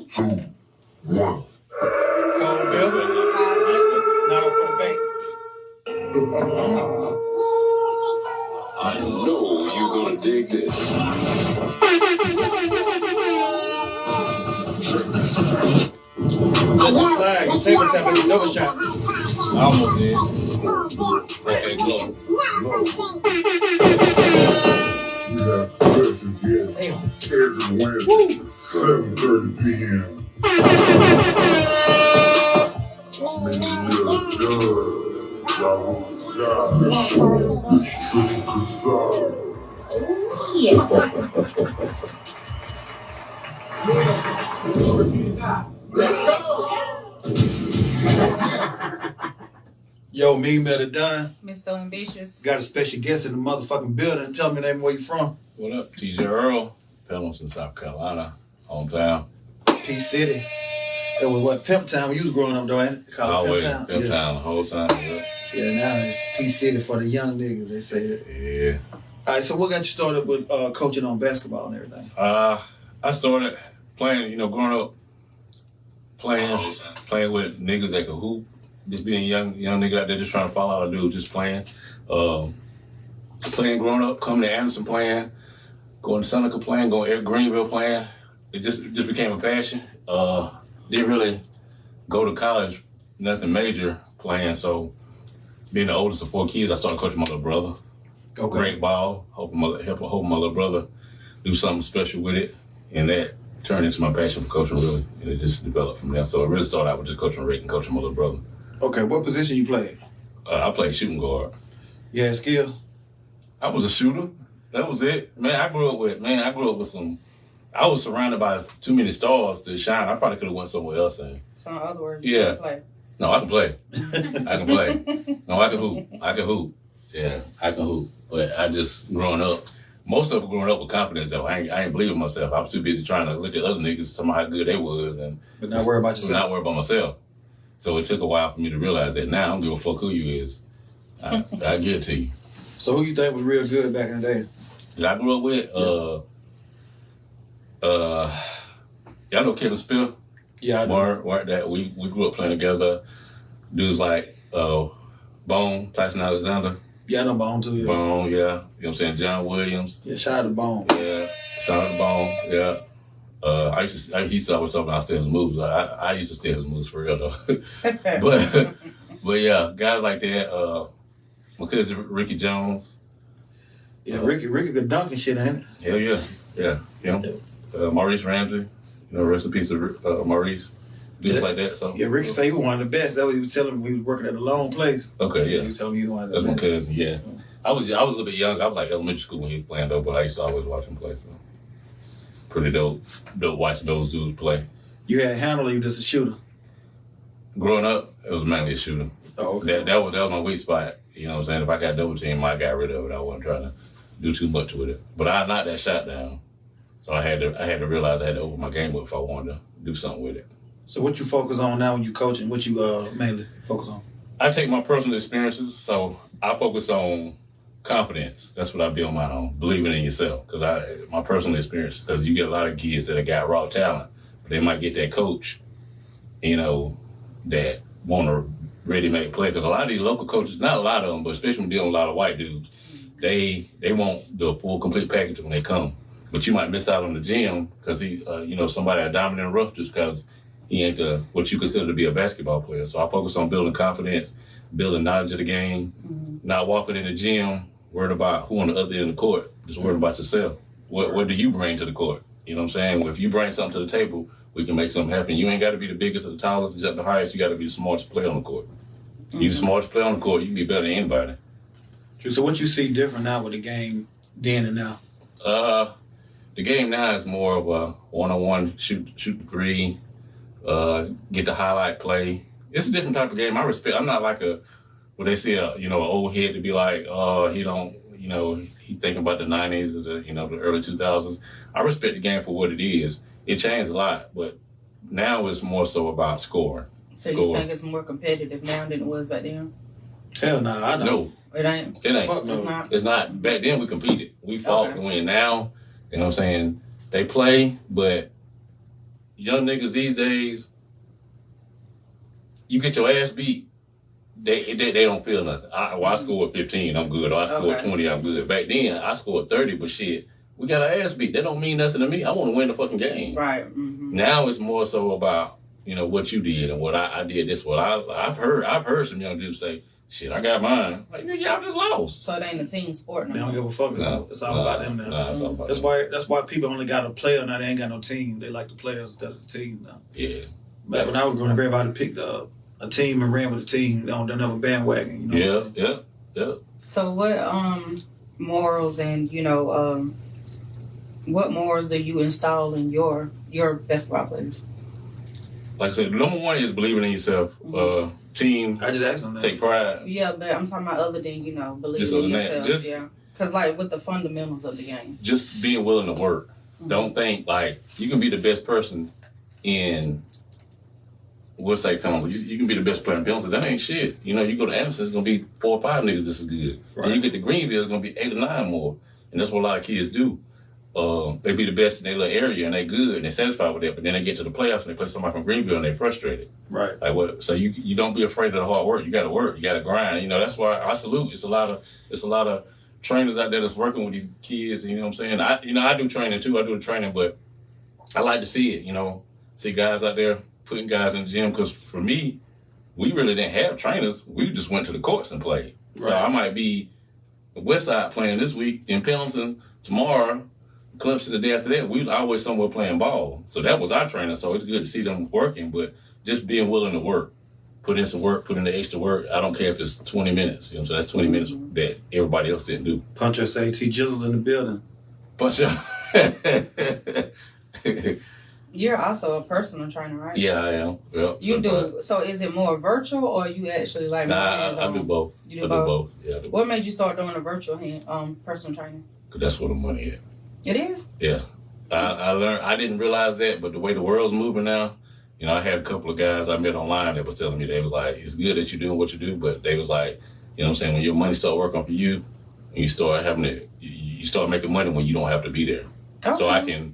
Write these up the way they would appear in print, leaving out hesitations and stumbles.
2, 1. Cold Bill. Not up for the bank. I know you're gonna dig this. Flag, table tap at the double shot. I almost did. Okay, go. We have special guests every Wednesday, 7:30 p.m. Yo, me met it done. Miss So Ambitious. Got a special guest in the motherfucking building. Tell me name where you from. What up? TJ Earle, Pelham's in South Carolina, hometown. P City. It was what Pimp Town when you was growing up, though, ain't it? Always Pimp Town. Pimp Town the whole time. Yeah. Yeah, now it's P City for the young niggas. They say it. Yeah. All right, so what got you started with coaching on basketball and everything? I started playing, growing up, playing with niggas that could hoop. Just being a young nigga out there just trying to follow a dude, just playing. Playing growing up, coming to Anderson playing, going to Seneca playing, going to Greenville playing. It just became a passion. Didn't really go to college, nothing major playing. So being the oldest of 4 kids, I started coaching my little brother. Okay. Great ball, helping my little brother do something special with it. And that turned into my passion for coaching, really. And it just developed from there. So it really started out with just coaching Rick and coaching my little brother. Okay, what position you played? I played shooting guard. You had skills? I was a shooter. That was it. Man, I grew up with some. I was surrounded by too many stars to shine. I probably could have went somewhere else. So in other words, Yeah. you can play. No, I can play. I can play. No, I can hoop. Yeah, I can hoop. But I just, growing up, most of it growing up with confidence, though. I ain't believe in myself. I was too busy trying to look at other niggas, tell me how good they was. But not worry about yourself. Not worry about myself. So it took a while for me to realize that now I don't give a fuck who you is. I give it to you. So who you think was real good back in the day? That I grew up with, y'all know Kevin Spill? Yeah, I know. That we grew up playing together. Dudes like Bone, Tyson Alexander. Yeah, I know Bone too. Yeah. Bone, yeah. You know what I'm saying? John Williams. Yeah, shout out to Bone. Yeah. Shout out to Bone, yeah. I used to always talk about steal his moves. I used to steal his moves for real though. but yeah, guys like that. My cousin Ricky Jones. Yeah, Ricky could dunk and shit, ain't it? Hell yeah. Maurice Ramsey. Rest in peace of Maurice. Dudes like that. So yeah, Ricky say he was one of the best. That was he was telling me when he was working at a loan place. Okay, yeah. He was telling me he was one of the That's my best. cousin. Yeah. I was a little bit young. I was like elementary school when he was playing though, but I used to always watch him play. So pretty dope watching those dudes play. You had handle or you just a shooter? Growing up, it was mainly a shooter. Oh, okay. That was my weak spot. You know what I'm saying? If I got double team, I got rid of it. I wasn't trying to do too much with it. But I knocked that shot down. So I had to realize I had to open my game up if I wanted to do something with it. So what you focus on now when you coaching? What you mainly focus on? I take my personal experiences, so I focus on confidence. That's what I build mine on, believing in yourself. Because my personal experience, because you get a lot of kids that have got raw talent, but they might get that coach, that want to ready-made play. Because a lot of these local coaches, not a lot of them, but especially when dealing with a lot of white dudes, they want the full, complete package when they come. But you might miss out on the gym because he, somebody a dominant rough just because he ain't what you consider to be a basketball player. So I focus on building confidence, building knowledge of the game, not walking in the gym worried about who on the other end of the court, just worried about yourself. What do you bring to the court? You know what I'm saying? If you bring something to the table, we can make something happen. You ain't got to be the biggest or the tallest or the highest. You got to be the smartest player on the court. You the smartest player on the court, you can be better than anybody. True. So what you see different now with the game then and now? The game now is more of a one-on-one, shoot the three, get the highlight play. It's a different type of game. I'm not like what they say, an old head to be like, he don't, he thinking about the 90s or the early 2000s. I respect the game for what it is. It changed a lot, but now it's more so about scoring. So you think it's more competitive now than it was back then? Hell no, I don't. No. It ain't? It ain't. Fuck no. It's not? It's not. Back then we competed. We fought Okay. to win. Now, you know what I'm saying, they play, but young niggas these days, you get your ass beat, they don't feel nothing. I scored 15, I'm good. Or I scored 20, I'm good. Back then, I scored 30, but shit, we got our ass beat. That don't mean nothing to me. I want to win the fucking game. Right. Mm-hmm. Now it's more so about, what you did and what I did. This what I've heard some young dudes say, shit, I got mine. Like, y'all just lost. So it ain't a team sport no They don't more. give a fuck. It's all about them now. It's all about That's them. That's why people only got a player now. They ain't got no team. They like the players instead of the team now. Yeah. Back when I was growing up, everybody picked a team and ran with the team. They don't never bandwagon. You know Yeah. So what morals and what morals do you install in your basketball players? Like I said, number one is believing in yourself. Team, I just asked them that. take pride. Yeah, but I'm talking about other than believing Just in other than that, yourself. Yeah, because like with the fundamentals of the game, Just being willing to work. Don't think like you can be the best person in what's that come? You can be the best player in penalty. That ain't shit. You go to Anderson, it's gonna be 4 or 5 niggas just as good. Right. And you get to Greenville, it's gonna be 8 or 9 more. And that's what a lot of kids do. They be the best in their little area and they good and they satisfied with that. But then they get to the playoffs and they play somebody from Greenville and they frustrated. Right. Like what? So you don't be afraid of the hard work. You got to work. You got to grind. That's why I salute. It's a lot of trainers out there that's working with these kids. You know what I'm saying? I do training too. I do the training, but I like to see it. See guys out there putting guys in the gym. Because for me, we really didn't have trainers. We just went to the courts and played. Right. So I might be the West Side playing this week in Pendleton tomorrow. Clemson the day after that, we always somewhere playing ball. So that was our training. So it's good to see them working, but just being willing to work. Put in some work, put in the extra work. I don't care if it's 20 minutes. So that's 20 minutes that everybody else didn't do. Puncher say T Jizzle in the building. Puncher. you're also a personal trainer, right? Yeah, I am. Yep, You do. So is it more virtual or you actually like more hands-on? I do both. You do both? Yeah, I do. What made you start doing a virtual personal training? Because that's where the money is. It is? Yeah. I learned, I didn't realize that, but the way the world's moving now, I had a couple of guys I met online that was telling me, they was like, it's good that you're doing what you do, but they was like, when your money start working for you, and you start having to, you start making money when you don't have to be there. Okay. So I can,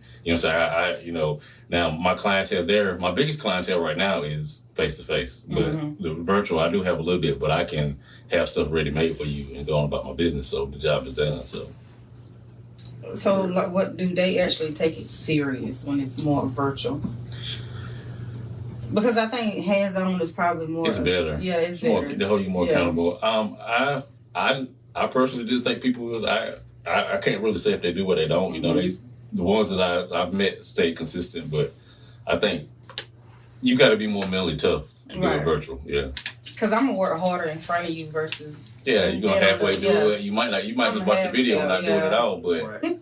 now my clientele there, my biggest clientele right now is face-to-face, but the virtual, I do have a little bit, but I can have stuff ready-made for you and go on about my business, so the job is done, So, like, what do they actually take it serious when it's more virtual? Because I think hands-on is probably more. It's better. Yeah, it's better. They hold you more accountable. I personally do think people. I can't really say if they do or they don't. The ones that I've met stay consistent, but I think you got to be more mentally tough to do it virtual. Yeah. Because I'm gonna work harder in front of you versus. Yeah, you're gonna halfway do it. You might not. You might just watch the video and not do it at all. But Right.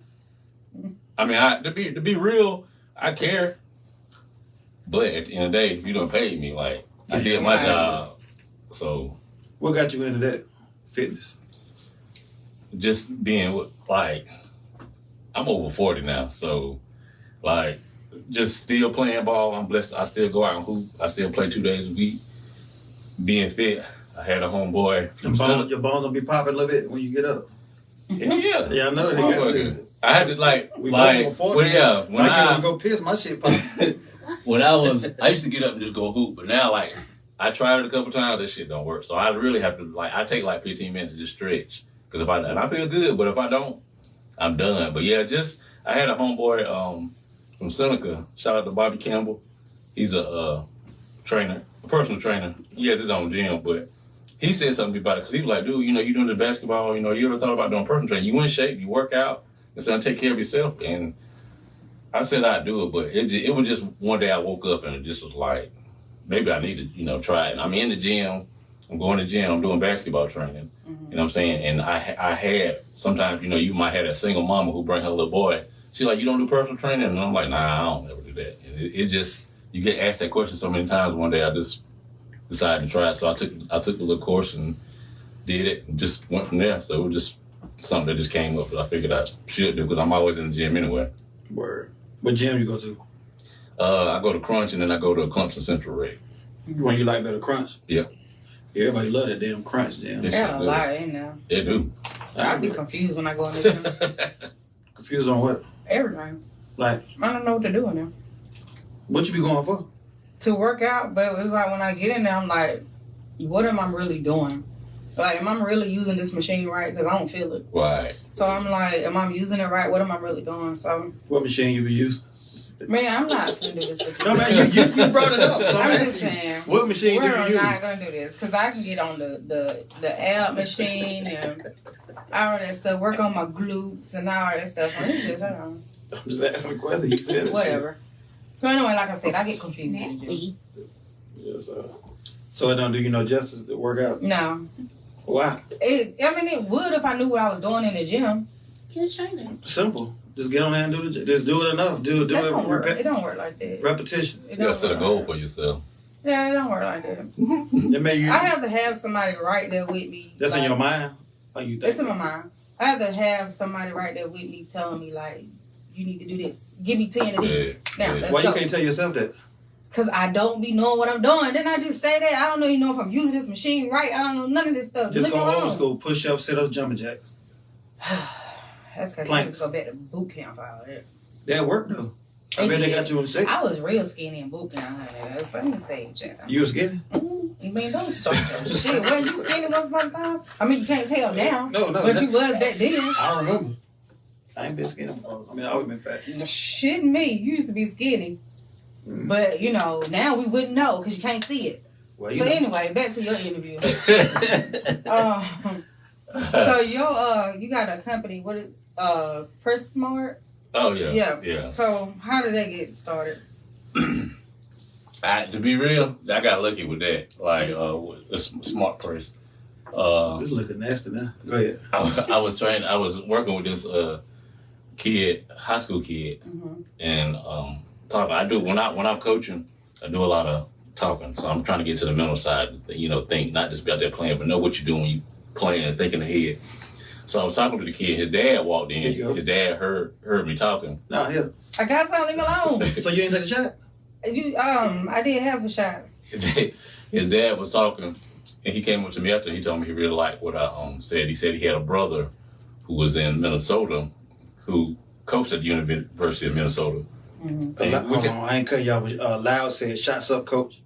I mean, to be real, I care. But at the end of the day, you don't pay me. Like I did my job. So. What got you into that? Fitness. Just being like, I'm over 40 now, so like, just still playing ball. I'm blessed. I still go out and hoop. I still play 2 days a week. Being fit. I had a homeboy. Your bones will be popping a little bit when you get up. Yeah. Yeah, I know they got to. I had to when I go piss, my shit pop. I used to get up and just go hoop, but now like I tried it a couple times. This shit don't work. So I really have to I take like 15 minutes to just stretch because and I feel good, but if I don't, I'm done. But yeah, I had a homeboy from Seneca. Shout out to Bobby Campbell. He's a trainer, a personal trainer. He has his own gym, but he said something about it because he was like, dude, you doing the basketball, you ever thought about doing personal training? You in shape, you work out, and so take care of yourself. And I said I'd do it, but it was just one day I woke up and it just was like, maybe I need to, try it. I'm in the gym. I'm going to the gym. I'm doing basketball training. You know what I'm saying? And I had, sometimes, you might have a single mama who bring her little boy. She's like, you don't do personal training? And I'm like, nah, I don't ever do that. And it just, you get asked that question so many times. One day I just decided to try it. So I took a little course and did it and just went from there. So it was just something that just came up that I figured I should do because I'm always in the gym anyway. Word. What gym you go to? I go to Crunch and then I go to Clemson Central Rec. When you like better Crunch? Yeah. Everybody love that damn Crunch gym. They got a lot in there. They do. I be confused when I go in the gym. Confused on what? Everything. Like? I don't know what to do in there. What you be going for? To work out, but it's like when I get in there, I'm like, what am I really doing? Like, am I really using this machine right? Because I don't feel it. Right. So I'm like, am I using it right? What am I really doing? So, What machine you be using? man, I'm not finna do this with you. No, man, you brought it up. So I'm I'm just asking you, saying. what machine do We're you not use? gonna do this because I can get on the ab machine and all that stuff. Work on my glutes and all that stuff. And it's just, I don't know. I'm just asking a question. You said it. Whatever. So anyway, like I said, I get confused. with the gym. Yes, so it don't do you no justice to work out? No. Why? It would if I knew what I was doing in the gym. Get a trainer. Simple. Just get on there and just do it enough. Do That it. don't work. It don't work like that. Repetition. It You don't gotta set a work goal like for yourself. that. Yeah, it don't work like that. It made you. I have to have somebody right there with me. That's like, in your mind. Like you think. It's in my mind. I have to have somebody right there with me telling me like, you need to do this. Give me 10 of these. Now, let's Why go. you can't tell yourself that? Because I don't be knowing what I'm doing. Then I just say that. I don't even know if I'm using this machine right. I don't know none of this stuff. Just Leave me go old alone. school. Push ups, sit ups, jumping jacks. That's because I Planks. just go back to boot camp for all that. That work though. I They bet they did. got you in shape. I was real skinny in boot camp, honey. That's let me tell you, child. You was skinny? I mean, don't start your shit. Well, you skinny once upon a time? I mean, you can't tell now. No. But you was back then. I remember. I ain't been skinny before. I mean, I always been fat. Shit me. You used to be skinny. But, you know, now we wouldn't know because you can't see it. Well, you So know. anyway, back to your interview. So you got a company, what is Press Smart? Oh yeah. Yeah. So how did that get started? To be real, I got lucky with that. Like with a smart press. This looking nasty now. Go ahead. I was working with this kid, high school kid, and talking. I do when I'm coaching, I do a lot of talking. So I'm trying to get to the mental side. Think not just be out there playing, but know what you're doing when you playing and thinking ahead. So I was talking to the kid. His dad walked in. There you go. His dad heard me talking. No, yeah. I got something, leave me alone. So you ain't take a shot? I did have a shot. His dad was talking, and he came up to me after. He told me he really liked what I said. He said he had a brother who was in Minnesota who coached at the University of Minnesota. Hold on, I ain't cut y'all. Loud said, "Shots up, coach."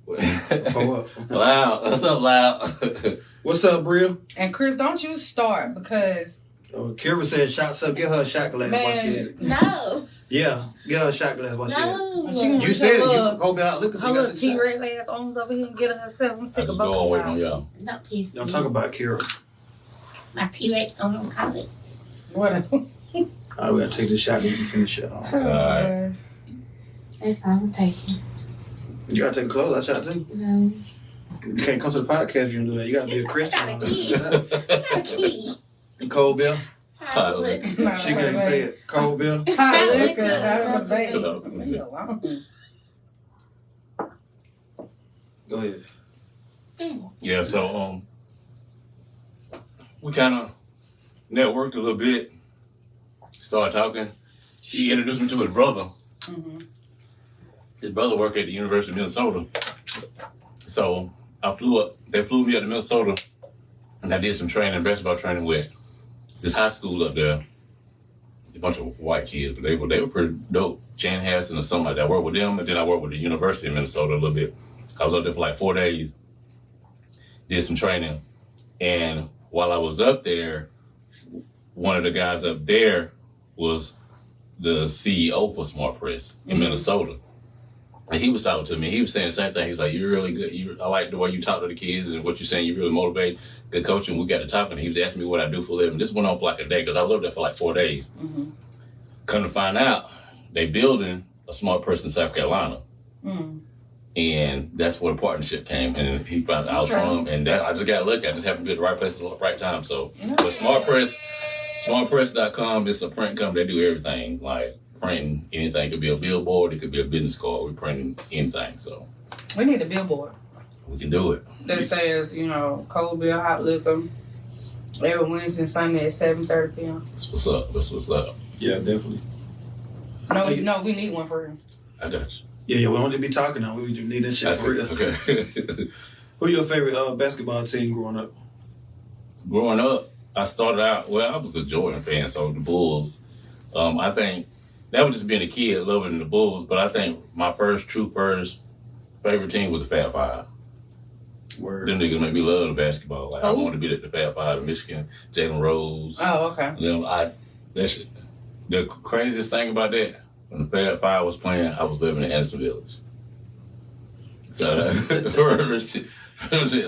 Loud, what's up, Loud? What's up, Brill? And Chris, don't you start because Kira said, "Shots up." Get her a shot glass while she had it. No. Yeah, get her a shot glass while she had it. No. She- You said it. You go back. Look and see. her Got little some shots. T-Rex ass arms over here and get her herself. I'm I sick just of go both on waiting of on y'all. y'all. Not PC. Don't talk about Kira. My T-Rex on college. Whatever. All right, we gotta take this shot and you can finish it. It's all right. That's all I'm taking. You gotta take a close out shot too. No. You can't come to the podcast if you don't do that. You gotta be a Christian. I got a key. Not a key. Cold Bill. How look. She couldn't say it. Cold Bill. Hot Liquor, liquor out of the baby. Hello. Leave me alone. Go ahead. Yeah, so we kind of networked a little bit. Started talking. She introduced me to his brother. His brother worked at the University of Minnesota. So I flew up. They flew me up to Minnesota, and I did some training, basketball training with this high school up there. A bunch of white kids, but they were pretty dope. Jan Hassan or something like that. I worked with them, and then I worked with the University of Minnesota a little bit. I was up there for like 4 days. Did some training, and while I was up there, one of the guys up there was the CEO for Smart Press in Minnesota. And he was talking to me. He was saying the same thing. He was like, "You're really good. I like the way you talk to the kids and what you're saying. You really motivate. Good coaching." We got to talking. He was asking me what I do for a living. This went on for like a day because I lived there for like 4 days. Come to find out, they building a Smart Press in South Carolina. And that's where the partnership came. And he found out I was from. And I just got lucky. I just happened to be at the right place at the right time. So, but Smart Press, smartpress.com, it's a print company. They do everything. Like printing anything. It could be a billboard. It could be a business card. We're printing anything. So We need a billboard we can do it. that says, cold beer, hot liquor, every Wednesday and Sunday at 7:30 p.m. That's what's up. That's what's up. Yeah, definitely. No, we need one for him. I got you. Yeah, we don't need to be talking now. We just need that shit for real. Okay. Who your favorite basketball team growing up? Growing up, I started out, I was a Jordan fan, so the Bulls. I think that was just being a kid loving the Bulls. But I think my first favorite team was the Fab Five. Word. Them niggas make me love the basketball. Like I Who? wanted to be at the Fab Five in Michigan, Jalen Rose. Oh, okay. The craziest thing about that, when the Fab Five was playing, I was living in Anderson Village. So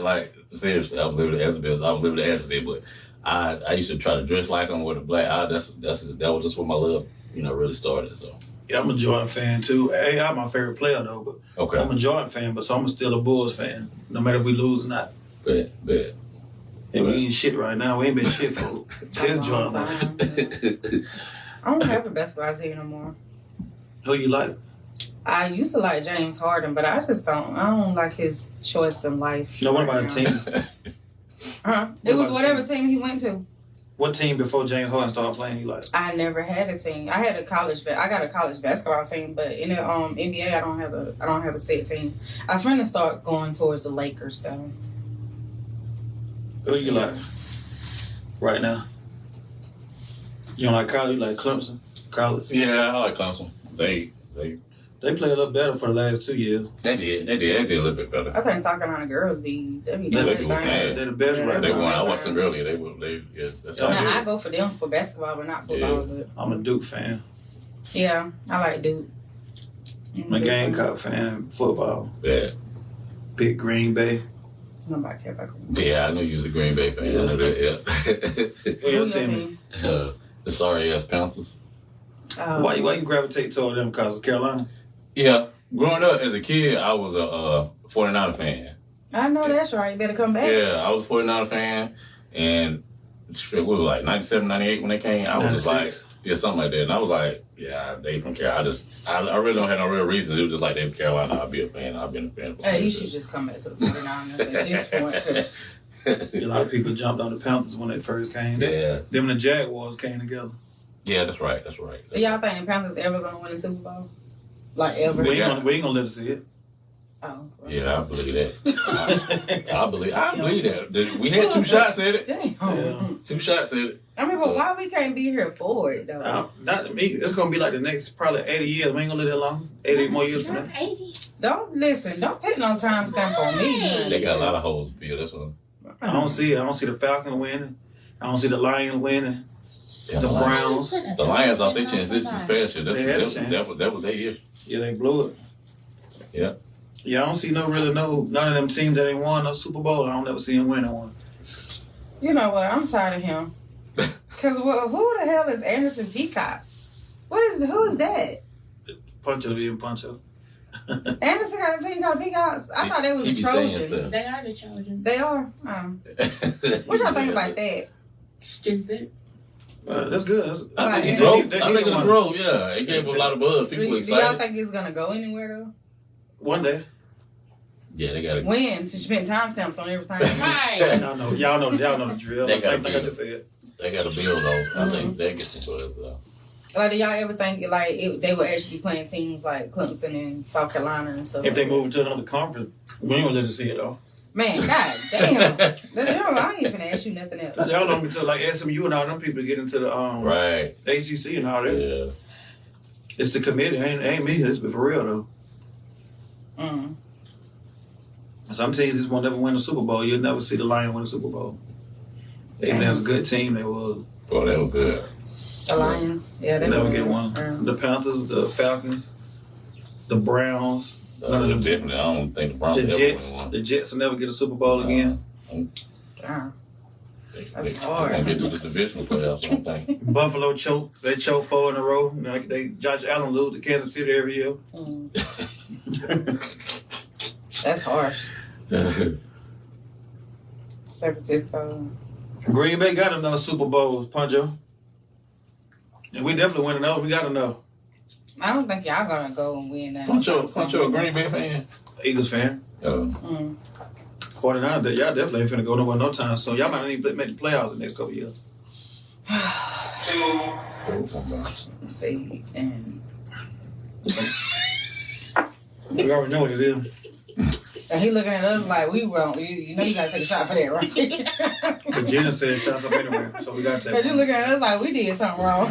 like seriously, I was living in Anderson Village. I was living in Anderson, but I used to try to dress like them with a black eye. That was just where my love, really started. So Yeah, I'm a Jordan fan too. AI my favorite player though, but okay, I'm a Jordan fan, but so I'm still a Bulls fan, no matter if we lose or not. bet. And we ain't shit right now. We ain't been shit for since Jordan left. I don't have a basketball team no more. Who you like? I used to like James Harden, but I don't like his choice in life. No, what about a now. team? It was about whatever team he went to. What team before James Harden started playing you like? I never had a team. I had I got a college basketball team, but in the NBA, I don't have a set team. I'm finna start going towards the Lakers though. Who you like right now? You don't like college? You like Clemson? College? Yeah, I like Clemson. They They play a little better for the last 2 years. They did a little bit better. I think South Carolina girls be They doing be everything. mad. They're the best right They now. won. I watched them earlier. That's all Now I good. go for them for basketball, but not football. But I'm a Duke fan. yeah, I like Duke. I'm a Gamecock fan. Football. Yeah. Big Green Bay. Nobody care about Green. Yeah, I know you was a Green Bay fan. I know that, yeah. Who your Who's your team? team? The sorry ass Panthers. Why you gravitate toward them? Because of Carolina? Yeah. Growing up as a kid, I was a 49er fan. I know that's right. You better come back. Yeah, I was a 49er fan. And shit, we were like 97, 98 when they came. I was just like, 96. yeah, something like that. And I was like, yeah, they from Carolina. I really don't have no real reason. It was just like they from Carolina. I'll be a fan. I've been a fan for Hey, you years. should just come back to the 49ers at this point. 'Cause A lot of people jumped on the Panthers when they first came. Yeah. Them and the Jaguars came together. Yeah, that's right. y'all think the Panthers ever gonna win the Super Bowl? Like ever? We ain't gonna let us see it. Oh. Right. Yeah, I believe that. I believe that. We had 2 shots at it. Damn. Yeah. 2 shots at it. I mean, but why we can't be here for it though? Not to me. It's gonna be like the next probably 80 years. We ain't gonna live that long. 80 more years from now. 80. Don't put no time stamp on me. They got a lot of holes to fill. That's what. I don't see it. I don't see the Falcons winning. I don't see the Lions winning. Yeah, The Browns. The Lions lost their chance this past year. They had a chance. That was their year. Yeah, they blew it. Yeah. Yeah, I don't see none of them teams that ain't won no Super Bowl. I don't ever see them winning one. You know what? I'm tired of him. Cause who the hell is Anderson Peacocks? Who is that? Puncho didn't Puncho. Anderson got a team called Peacocks. I thought they was He the be saying Trojans. stuff. They are the children. They are. What y'all think about that? Stupid. That's good. I think Right. it They broke. I think need it's one. broke. Yeah, it gave a lot of buzz. People Do y'all excited. think it's gonna go anywhere though? One day. Yeah, they got it. When? Since you been timestamps on everything. Right. Y'all know the drill. They Same got thing I it. just said. They got a build though. I think they get some buzz though. Like, do y'all ever think they would actually be playing teams like Clemson and South Carolina and stuff? If they like move to another conference, we ain't gonna let us see it though. Man, god damn. I ain't even ask you nothing else. Cause y'all know me to like SMU and all them people get into the Right. ACC and all that. Yeah. It's the committee, ain't me. It's for real though. Mm. Some teams just won't never win a Super Bowl. You'll never see the Lions win a Super Bowl. Even as a good team, they will Boy, they were good. The Lions. Yeah, they never won. get one. The Panthers, the Falcons, the Browns, none of them. Definitely, I don't think the Browns The ever Jets. win one. The Jets will never get a Super Bowl again. Damn. They That's they hard. gonna get to the divisional playoffs. I don't think. Buffalo choke. They choke 4 in a row. Like Josh Allen lose to Kansas City every year. Mm. That's harsh. San Francisco. Green Bay got enough Super Bowls, Punjo. And we definitely win another. We got enough. I don't think y'all gonna go and win that. Punch a Green Bay fan. Eagles fan. Mm. 49, y'all definitely ain't finna go nowhere no time soon. Y'all might not even make the playoffs the next couple years. Let's see. And We already know what it is. he looking at us like we wrong. You know you gotta take a shot for that, right? But Jenna said shots up anyway, so we gotta take Cause you one. looking at us like we did something wrong.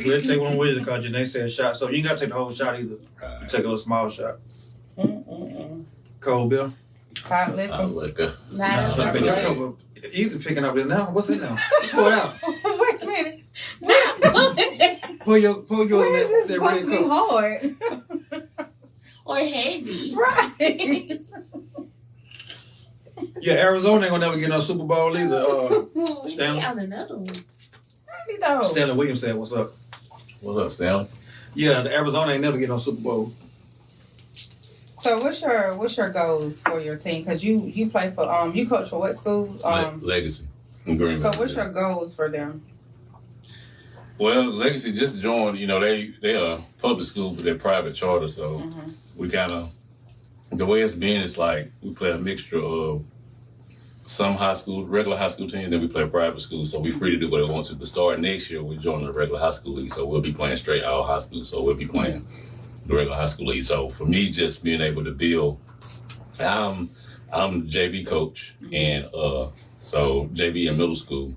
We'll take one with you because they said shot. So you ain't got to take the whole shot either. You take a little small shot. Cold beer. Hot I liquor. like a Nah, that's I not bet right. that cup easy picking up this now. What's in now? Pour it out. Wait a minute. Pour your When is this that supposed red to be cup. hard? Or heavy. Right. Yeah, Arizona ain't gonna never get no Super Bowl either. Oh, Stanley? yeah, another one. Really though. Stanley Williams said, "What's up?" What's up, Stanley? Yeah, the Arizona ain't never get no Super Bowl. So what's your goals for your team? Because you play for you coach for what schools? Legacy in Greenville. So what's your goals for them? Well, Legacy just joined. You know, they are public school, but they're private charter. So we kind of the way it's been is like we play a mixture of some regular high school teams, then we play a private school. So we're free to do what we want to. But starting next year, we're joining the regular high school league. So we'll be playing straight all high school. So we'll be playing the regular high school league. So for me, just being able to build, I'm the JV coach, and so JV in middle school.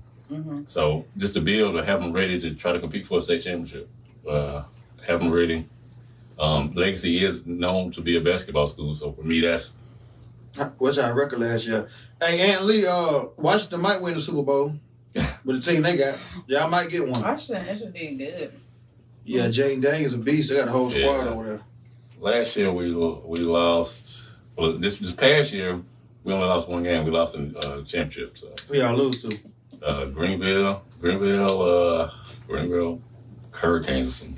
So just to build to have them ready to try to compete for a state championship, have them ready. Legacy is known to be a basketball school, so for me, that's. What's our record last year? Hey, Aunt Lee, Washington might win the Super Bowl with the team they got. Y'all might get one. Washington did good. Yeah, Jaden Daniels a beast. They got a whole squad over there. Last year we lost. Well, this past year we only lost one game. We lost in championship. So Who y'all lose to? Greenville, Hurricanes or some.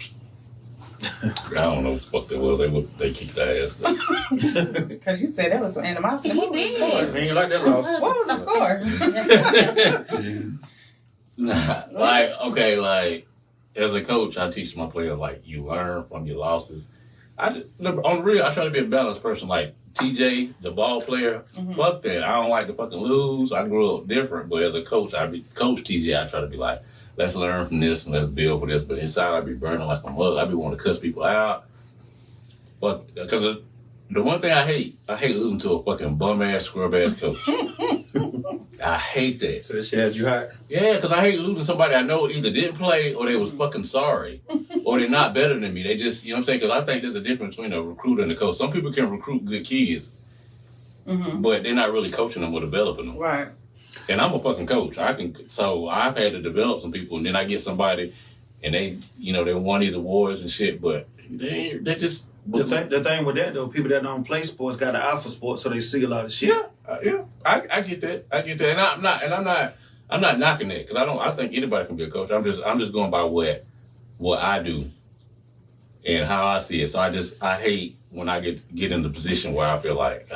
I don't know what the fuck they was. They kicked their ass. Because you said that was some animosity. He What was the did. score? They ain't like that loss. What was the score? Nah, like as a coach, I teach my players like you learn from your losses. On the real, I try to be a balanced person. Like TJ, the ball player, fuck that. I don't like to fucking lose. I grew up different, but as a coach, Coach TJ. I try to be like, let's learn from this and let's build for this. But inside, I be burning like a mug. I be wanting to cuss people out. But because the one thing I hate losing to a fucking bum ass, scrub ass coach. I hate that. So she had you hot. Yeah, because I hate losing somebody I know either didn't play or they was fucking sorry. Or they're not better than me. They just, you know what I'm saying? Because I think there's a difference between a recruiter and a coach. Some people can recruit good kids, but they're not really coaching them or developing them. Right. And I'm a fucking coach. So I've had to develop some people, and then I get somebody, and they won these awards and shit, but they just. The thing with that though, people that don't play sports got an eye for sports, so they see a lot of shit. Yeah, I get that, and I'm not knocking that because I think anybody can be a coach. I'm just going by what I do and how I see it. So I hate when I get in the position where I feel like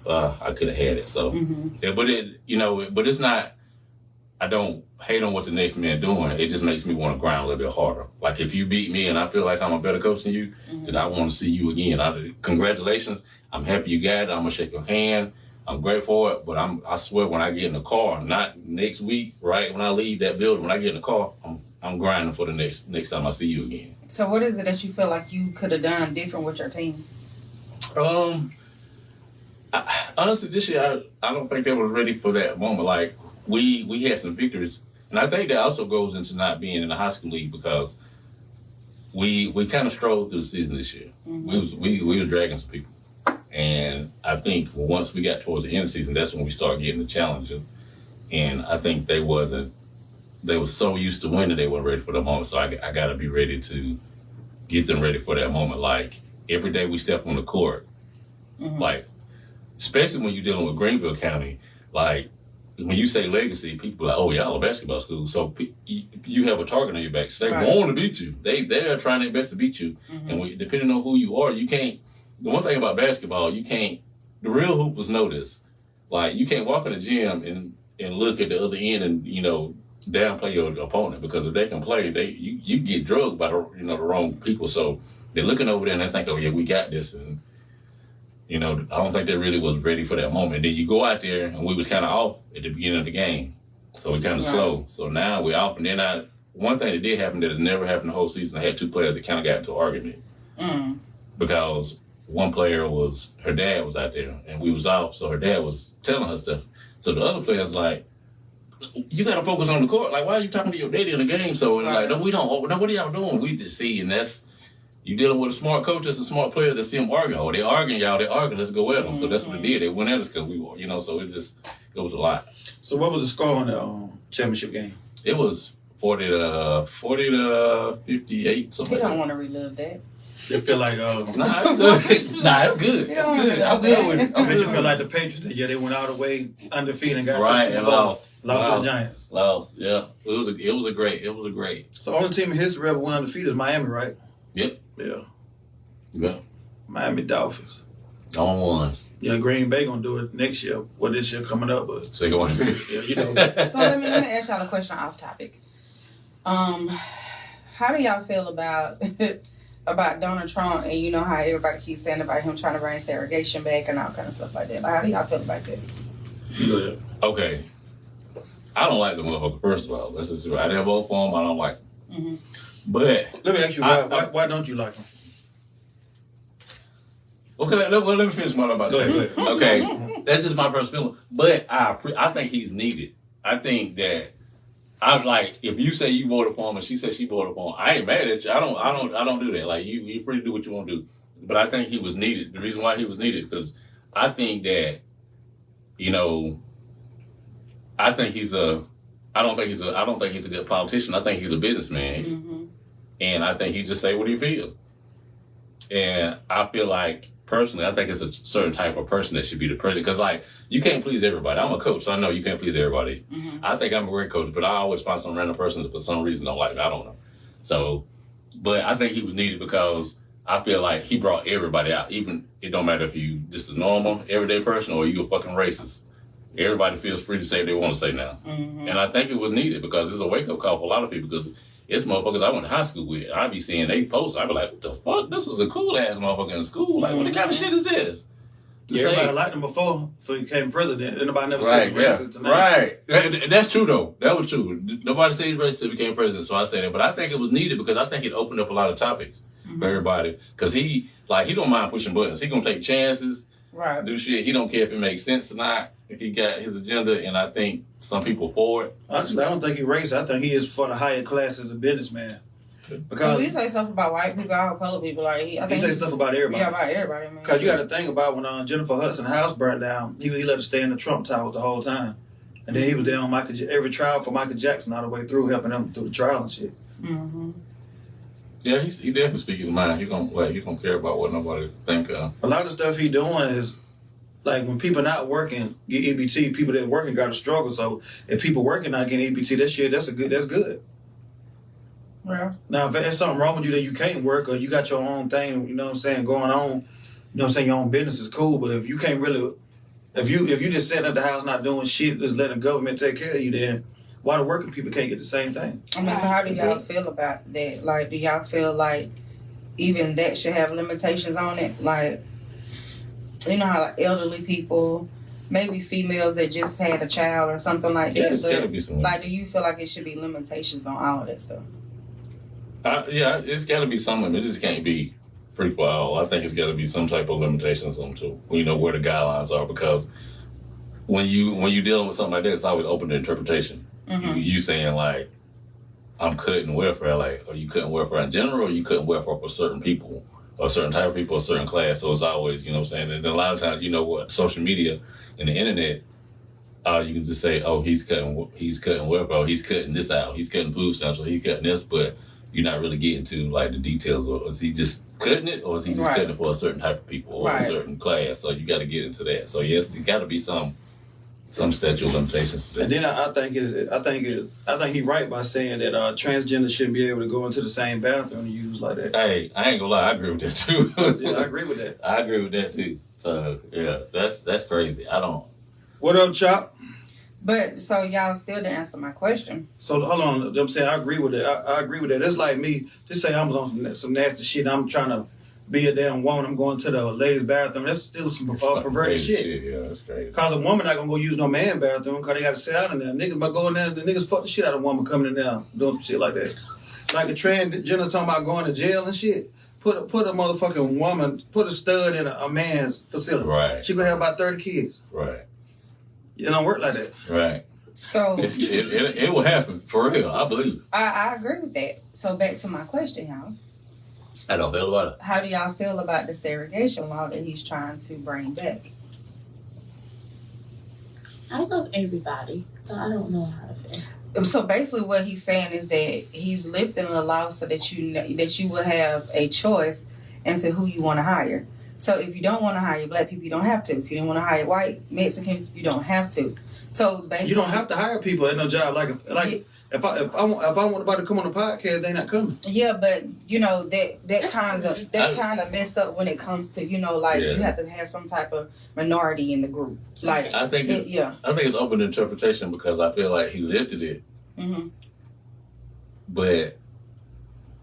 I could have had it. So, yeah, but it's not. I don't hate on what the next man doing. It just makes me want to grind a little bit harder. Like if you beat me and I feel like I'm a better coach than you, then I want to see you again. Congratulations. I'm happy you got it. I'm gonna shake your hand. I'm grateful for it. But I swear when I get in the car, not next week, right when I leave that building, when I get in the car, I'm grinding for the next time I see you again. So what is it that you feel like you could have done different with your team? Honestly, this year I don't think they were ready for that moment. Like we had some victories, and I think that also goes into not being in the high school league because we kind of strolled through the season this year. We were dragging some people, and I think once we got towards the end of the season, that's when we started getting the challenging. And I think they were so used to winning they weren't ready for the moment. So I got to be ready to get them ready for that moment. Like every day we step on the court, like especially when you're dealing with Greenville County, like. When you say legacy, people are like, oh, y'all a basketball school. So you have a target on your back. So they want to beat you. They're trying their best to beat you. And depending on who you are, you can't. The one thing about basketball, you can't. The real hoopers know this. Like, you can't walk in the gym and look at the other end and, downplay your opponent. Because if they can play, you get drugged by the wrong people. So they're looking over there and they think, oh, yeah, we got this. And, I don't think they really was ready for that moment. Then you go out there, and we was kind of off at the beginning of the game. So we kind of slow. So now we're off. And then one thing that did happen that has never happened the whole season, I had two players that kind of got into an argument. Because one player her dad was out there, and we was off. So her dad was telling her stuff. So the other player's like, you got to focus on the court. Like, why are you talking to your daddy in the game? So, like, no, we don't. No, what are y'all doing? We just see, and that's you dealing with a smart coach, that's a smart player that see them arguing. Oh, they arguing, y'all. They arguing. Let's go at them. So that's what they did. They went at us because we were, So it was a lot. So what was the score on the championship game? It was 40 to 58. Something. He like don't that. want to relive that. They feel like Nah, it's good. Nah, it's good. You don't It's good. wanna I'm good with it. I'm Made you good feel with like the Patriots. They went all the way undefeated and got Right, to the Super and Bowl. lost. Lost to the Giants. Lost. Yeah, it was a great. So the only team in history ever went undefeated is Miami, right? Yep. Yeah. Yeah. Miami Dolphins. On ones. Yeah, Green Bay gonna do it next year. Well, this year coming up, but Second one. yeah, So let me ask y'all a question off topic. How do y'all feel about Donald Trump and you know how everybody keeps saying about him trying to bring segregation back and all kind of stuff like that? Like, how do y'all feel about that? Good. Okay. I don't like the motherfucker, first of all. Let's just I didn't vote for him. I don't like him. Mm-hmm. But Let me ask you, why don't you like him? okay, let me finish what I'm about to say. Go ahead. Okay, that's just my first feeling. But I think he's needed. I think that I'm like, if you say you voted for him and she said she voted for him, I ain't mad at you. I don't do that. Like you free to do what you want to do. But I think he was needed. The reason why he was needed because I think that, I don't think he's a good politician. I think he's a businessman, Mm-hmm. and I think he just say what he feels. And I feel like personally, I think it's a certain type of person that should be the president. Because like you can't please everybody. I'm a coach, so I know you can't please everybody. Mm-hmm. I think I'm a great coach, but I always find some random person that for some reason don't like me. I don't know. So, but I think he was needed because I feel like he brought everybody out. Even it don't matter if you just a normal everyday person or you a fucking racist. Everybody feels free to say what they want to say now. Mm-hmm. And I think it was needed because it's a wake-up call for a lot of people because it's motherfuckers I went to high school with. I be seeing they post. I be like, what the fuck? This is a cool-ass motherfucker in school. Like, what the kind of shit is this? Yeah, everybody liked him before he became president. And nobody never said Right, he's racist tonight. right. That's true, though. That was true. Nobody said he's racist until he became president, so I say that. But I think it was needed because I think it opened up a lot of topics for everybody. Because he don't mind pushing buttons. He gonna take chances, Right. do shit. He don't care if it makes sense or not. If he got his agenda, and I think some people for it. Actually, I don't think he's racist. I think he is for the higher class as a businessman. Because Because he say stuff about white people, all colored people. Like I he think says stuff about everybody. Yeah, about everybody, man. Because you got to think about when Jennifer Hudson's house burned down, he let her stay in the Trump Towers the whole time. And then he was there on every trial for Michael Jackson all the way through, helping him through the trial and shit. Mm-hmm. Yeah, he definitely speaking his mind. He don't care about what nobody think of. A lot of stuff he doing is, like when people not working get EBT, people that working got to struggle. So if people working not getting EBT, that's good. Yeah. Now if there's something wrong with you that you can't work or you got your own thing, you know what I'm saying, going on, you know what I'm saying, your own business is cool. But if you can't really, if you just sitting at the house not doing shit, just letting the government take care of you, then why the working people can't get the same thing? I mean, so how do y'all feel about that? Like, do y'all feel like even that should have limitations on it? Like, you know how like elderly people, maybe females that just had a child or something like Yeah, that. it's gotta But be some. like, do you feel like it should be limitations on all of that stuff? Yeah, it's got to be some limit. It just can't be free for all. I think it's got to be some type of limitations on to where the guidelines are because when you dealing with something like that, it's always open to interpretation. Mm-hmm. You saying like, I'm cutting welfare, like, are you cutting welfare in general, or you cutting welfare for certain people, or a certain type of people, a certain class? So it's always, you know what I'm saying? And then a lot of times, what social media and the internet, you can just say, oh, he's cutting welfare, or he's cutting this out, he's cutting food stamps, or he's cutting this, but you're not really getting to like the details. Or is he just cutting it, or is he just Right. cutting it for a certain type of people or Right. a certain class? So you got to get into that. So yes, there got to be some statute of limitations to that. And then I think he's right by saying that transgender shouldn't be able to go into the same bathroom and use like that. Hey, I ain't gonna lie, I agree with that too. Yeah, I agree with that. I agree with that too. So yeah, that's crazy. I don't. What up, Chop? But so y'all still didn't answer my question. So hold on, I'm saying I agree with that. I agree with that. It's like me. Just say I was on some nasty shit. I'm trying to be a damn woman. I'm going to the ladies' bathroom. That's still some perverted Crazy shit. Yeah, that's crazy. Cause a woman not gonna go use no man bathroom because they gotta sit out in there. Niggas might go in there. The niggas fuck the shit out of a woman coming in there doing some shit like that. Like the transgender talking about going to jail and shit. Put a motherfucking woman, put a stud in a man's facility. Right. She gonna have about 30 kids. Right. It don't work like that. Right. So it will happen for real. I believe. I agree with that. So back to my question, y'all. I don't feel about it. How do y'all feel about the segregation law that he's trying to bring back? I love everybody, so I don't know how to feel. So basically, what he's saying is that he's lifting the law so that you will have a choice into who you want to hire. So if you don't want to hire black people, you don't have to. If you don't want to hire white, Mexican, you don't have to. So basically, you don't have to hire people at no job. If I want anybody to come on the podcast, they not coming. Yeah, but you know that kind of mess up when it comes to you have to have some type of minority in the group. Like I think it's open to interpretation because I feel like he lifted it, but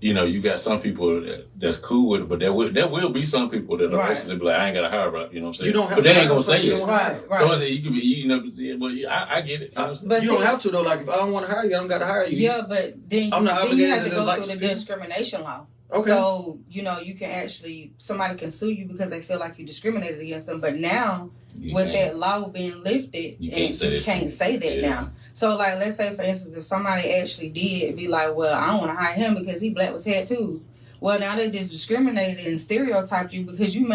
you got some people that's cool with it, but there will be some people that are basically be like, I ain't got to hire about, you know what I'm saying? You don't have but to they ain't gonna say it. Right. So you could be, but I get it. But you don't have to though. Like if I don't want to hire you, I don't got to hire you. Yeah, but then I'm not then you have obligated to go like through the discrimination law. Okay. So you can actually somebody can sue you because they feel like you discriminated against them. But now with that law being lifted, you can't say that now. So like let's say for instance if somebody actually did be like, well, I don't want to hire him because he black with tattoos. Well, now they just discriminated and stereotyped you because you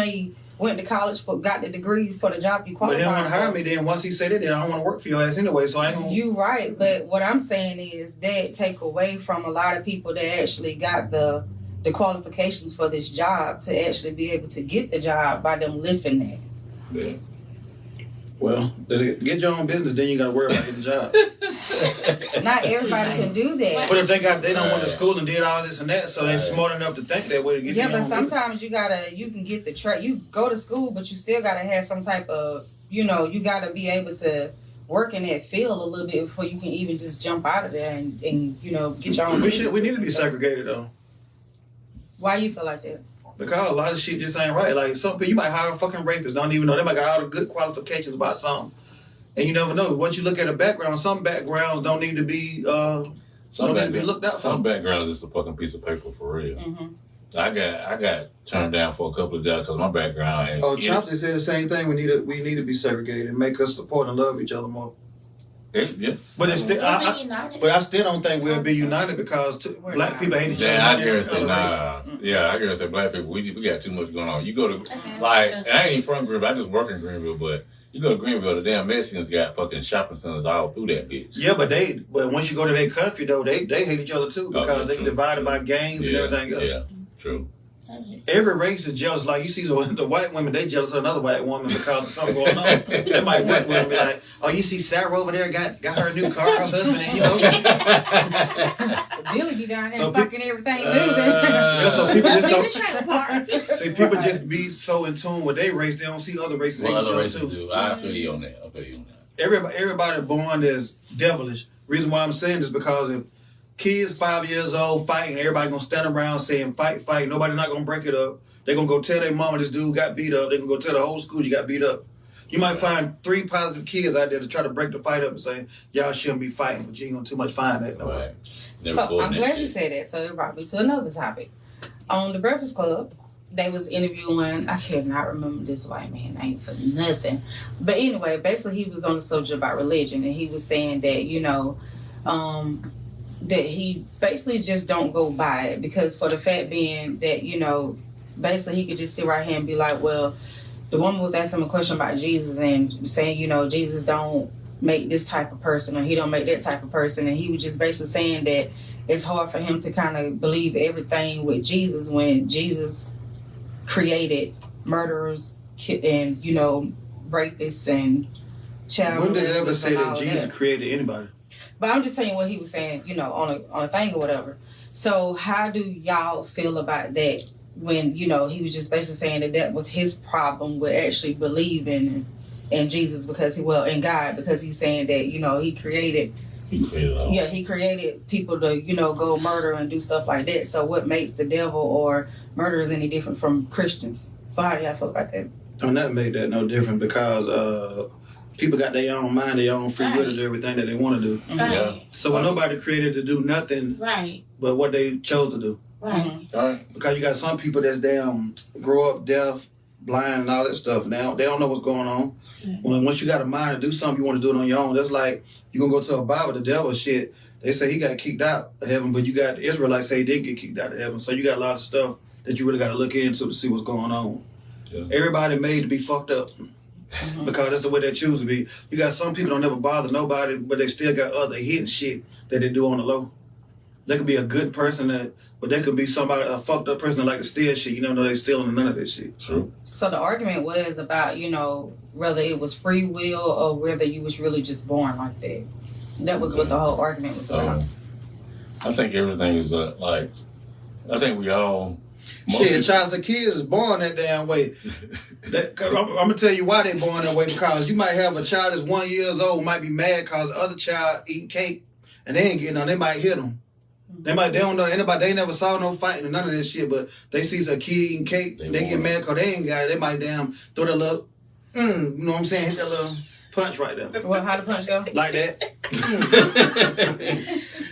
went to college got the degree for the job you qualified. But they don't want to hire me. Then once he said it, then I don't want to work for your ass anyway. So I ain't gonna. You right, but what I'm saying is that take away from a lot of people that actually got the qualifications for this job to actually be able to get the job by them lifting that. Yeah. Well, get your own business, then you got to worry about getting a job. Not everybody can do that. But if they don't went to school and did all this and that, so they smart enough to think that way to get. Yeah, but sometimes you can get the you go to school, but you still gotta have some type of you gotta be able to work in that field a little bit before you can even just jump out of there and get your own. We need to be segregated though. Why you feel like that? Because a lot of shit just ain't right. Like some people, you might hire a fucking rapist, don't even know. They might got all the good qualifications about something. And you never know. Once you look at a background, some backgrounds don't need to be looked out for. Some backgrounds is a fucking piece of paper for real. Mm-hmm. I got turned down for a couple of jobs because my background is. Oh, Chauncey said the same thing. We need to be segregated and make us support and love each other more. Yeah. But it's still, I still don't think we'll be united because black people hate each other. I guarantee say nah. Yeah, I guarantee say black people we got too much going on. You go to and I ain't even from Greenville. I just work in Greenville, but you go to Greenville, the damn Mexicans got fucking shopping centers all through that bitch. Yeah, but once you go to their country though, they hate each other too because they divided by gangs and everything else. Yeah, true. Every race is jealous. Like you see the white women, they jealous of another white woman because of something going on. They might white women be like, "Oh, you see Sarah over there got her new car, her husband, and Billy be down there fucking everything so people just don't. See, people just be so in tune with their race, they don't see other races. Well, other races do. I feel you on that. Everybody born as devilish. Reason why I'm saying this because if kids 5 years old fighting, everybody gonna stand around saying fight. Nobody not gonna break it up. They gonna go tell their mama this dude got beat up. They gonna go tell the whole school you got beat up. You might find 3 positive kids out there to try to break the fight up and say y'all shouldn't be fighting, but you ain't gonna too much find that. No way. So I'm glad you said that. So it brought me to another topic. On the Breakfast Club, they was interviewing. I cannot remember this white man name for nothing, but anyway, basically he was on the subject about religion, and he was saying that that he basically just don't go by it because for the fact being that, basically he could just sit right here and be like, well, the woman was asking him a question about Jesus and saying, Jesus don't make this type of person or he don't make that type of person. And he was just basically saying that it's hard for him to kind of believe everything with Jesus when Jesus created murderers and, rapists and child molesters. When did it ever say that Jesus created anybody? But I'm just saying what he was saying, on a thing or whatever. So how do y'all feel about that when, he was just basically saying that was his problem with actually believing in Jesus in God, because he's saying that, he created people to, go murder and do stuff like that. So what makes the devil or murderers any different from Christians? So how do y'all feel about that? Don't that make that no different because people got their own mind, their own free will to do everything that they want to do. Right. Yeah. So nobody created to do nothing but what they chose to do. Right. All right. Because you got some people that's grow up deaf, blind and all that stuff. Now they don't know what's going on. Once you got a mind to do something, you want to do it on your own. That's like you gonna go to a Bible, the devil shit. They say he got kicked out of heaven, but you got the Israelites say he didn't get kicked out of heaven. So you got a lot of stuff that you really got to look into to see what's going on. Yeah. Everybody made to be fucked up because that's the way they choose to be. You got some people don't never bother nobody, but they still got other hidden shit that they do on the low. They could be a good person, but they could be somebody, a fucked up person that like to steal shit. You never know they stealing none of this shit. True. So the argument was about, whether it was free will or whether you was really just born like that. That was what the whole argument was about. I think everything is I think we all. Shit, Charles, the kids is born that damn way. I'm gonna tell you why they born that way, because you might have a child that's 1 year old might be mad because the other child eating cake and they ain't getting on. They might hit them. They don't know anybody. They never saw no fighting and none of this shit. But they see a kid eating cake, they get mad because they ain't got it. They might damn throw that little, you know what I'm saying? Hit that little punch right there. Well, how the punch go? Like that.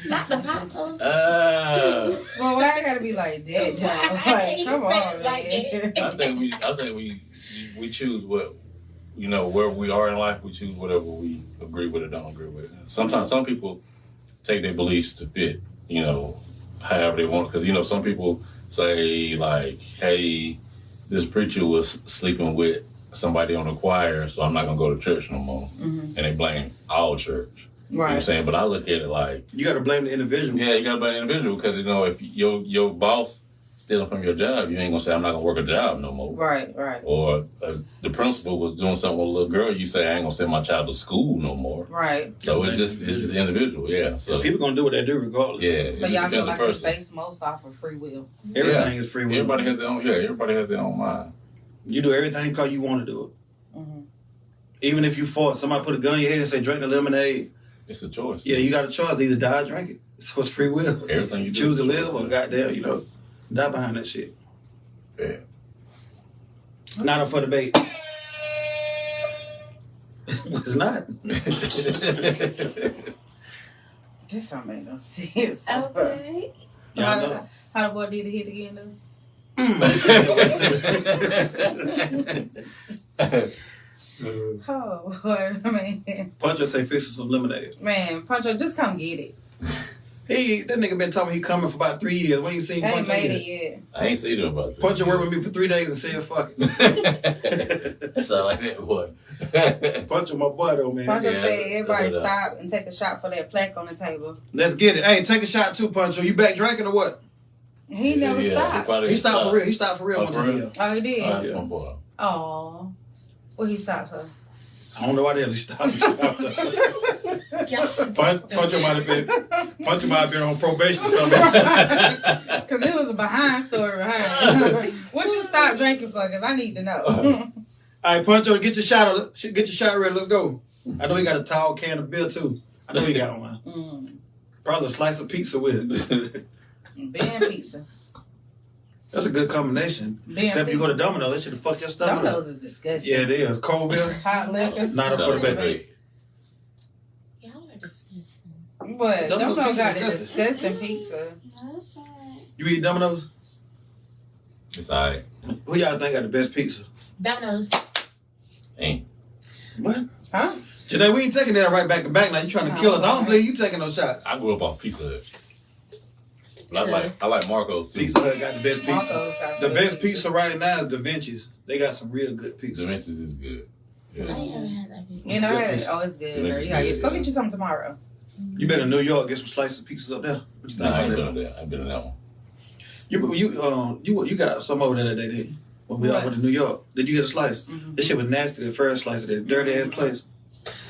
Not the poppers. Well, why I gotta be like that, John? Like, come on, man. I think we choose what, where we are in life. We choose whatever we agree with or don't agree with. Sometimes some people take their beliefs to fit, however they want. Because some people say like, "Hey, this preacher was sleeping with somebody on the choir, so I'm not gonna go to church no more," and they blame all church. You know what I'm saying? But I look at it like... You got to blame the individual. Yeah, you got to blame the individual because, if your boss stealing from your job, you ain't going to say, I'm not going to work a job no more. Right. Or the principal was doing something with a little girl, you say, I ain't going to send my child to school no more. Right. So it's just the individual, yeah. So people going to do what they do regardless. Yeah. So y'all feel like it's based most off of free will? Everything is free will. Everybody has their own mind. You do everything because you want to do it. Even if you fought, somebody put a gun in your head and say, drink the lemonade. It's a choice. Yeah, you got a choice to either die or drink it. So it's free will. Everything you do. Choose to live or goddamn, die behind that shit. Yeah. Not up for debate. It's not. This don't make no sense. Okay. How the boy did the hit again, though? Oh, boy, man. Puncho say fix some lemonade. Man, Puncho, just come get it. That nigga been telling me he coming for about 3 years. When you seen Puncho? I ain't made it yet. I ain't seen him about 3 years. Puncho worked with me for 3 days and said, fuck it. Sound like that boy. Puncho my boy though, man. Puncho said everybody stop and take a shot for that plaque on the table. Let's get it. Hey, take a shot too, Puncho. You back drinking or what? He never stopped. He stopped for real. He stopped for real one time. Oh, he did? That's my boy. Oh. What he stopped for? I don't know why the hell he stopped. Puncho might have been on probation or something. Because it was a behind story behind. What you stop drinking for? Because I need to know. All right, Puncho, get your shot ready. Let's go. I know he got a tall can of beer too. I know he got one. Probably a slice of pizza with it. Band pizza. That's a good combination. Except you go to Domino's, that should have fucked your stomach. Domino's is disgusting. Yeah, it is. Cold beer. Hot liquor. Not up for the baby. Y'all are disgusting. What? Domino's got pizza a disgusting pizza. That's right. You eat Domino's? It's alright. Who y'all think got the best pizza? Domino's. Ain't. What? Huh? Janae, we ain't taking that right back to back. Now you trying to kill us. I don't believe you taking no shots. I grew up on Pizza Hut. But I like Marco's too. Pizza Hut got the best pizza. Marco's got The some best good pizza right now is Da Vinci's. They got some real good pizza. Da Vinci's is good. Yeah. I ain't never had that before. You know, Good pizza. it's good. Girl. You gotta go get you some tomorrow. You been in New York, get some slices of pizzas up there. What you think Nah, I about ain't that? been there. I've been in that one. You got some over there that day, didn't you? When we all went to New York. Did you get a slice? This shit was nasty, the first slice of that dirty ass place.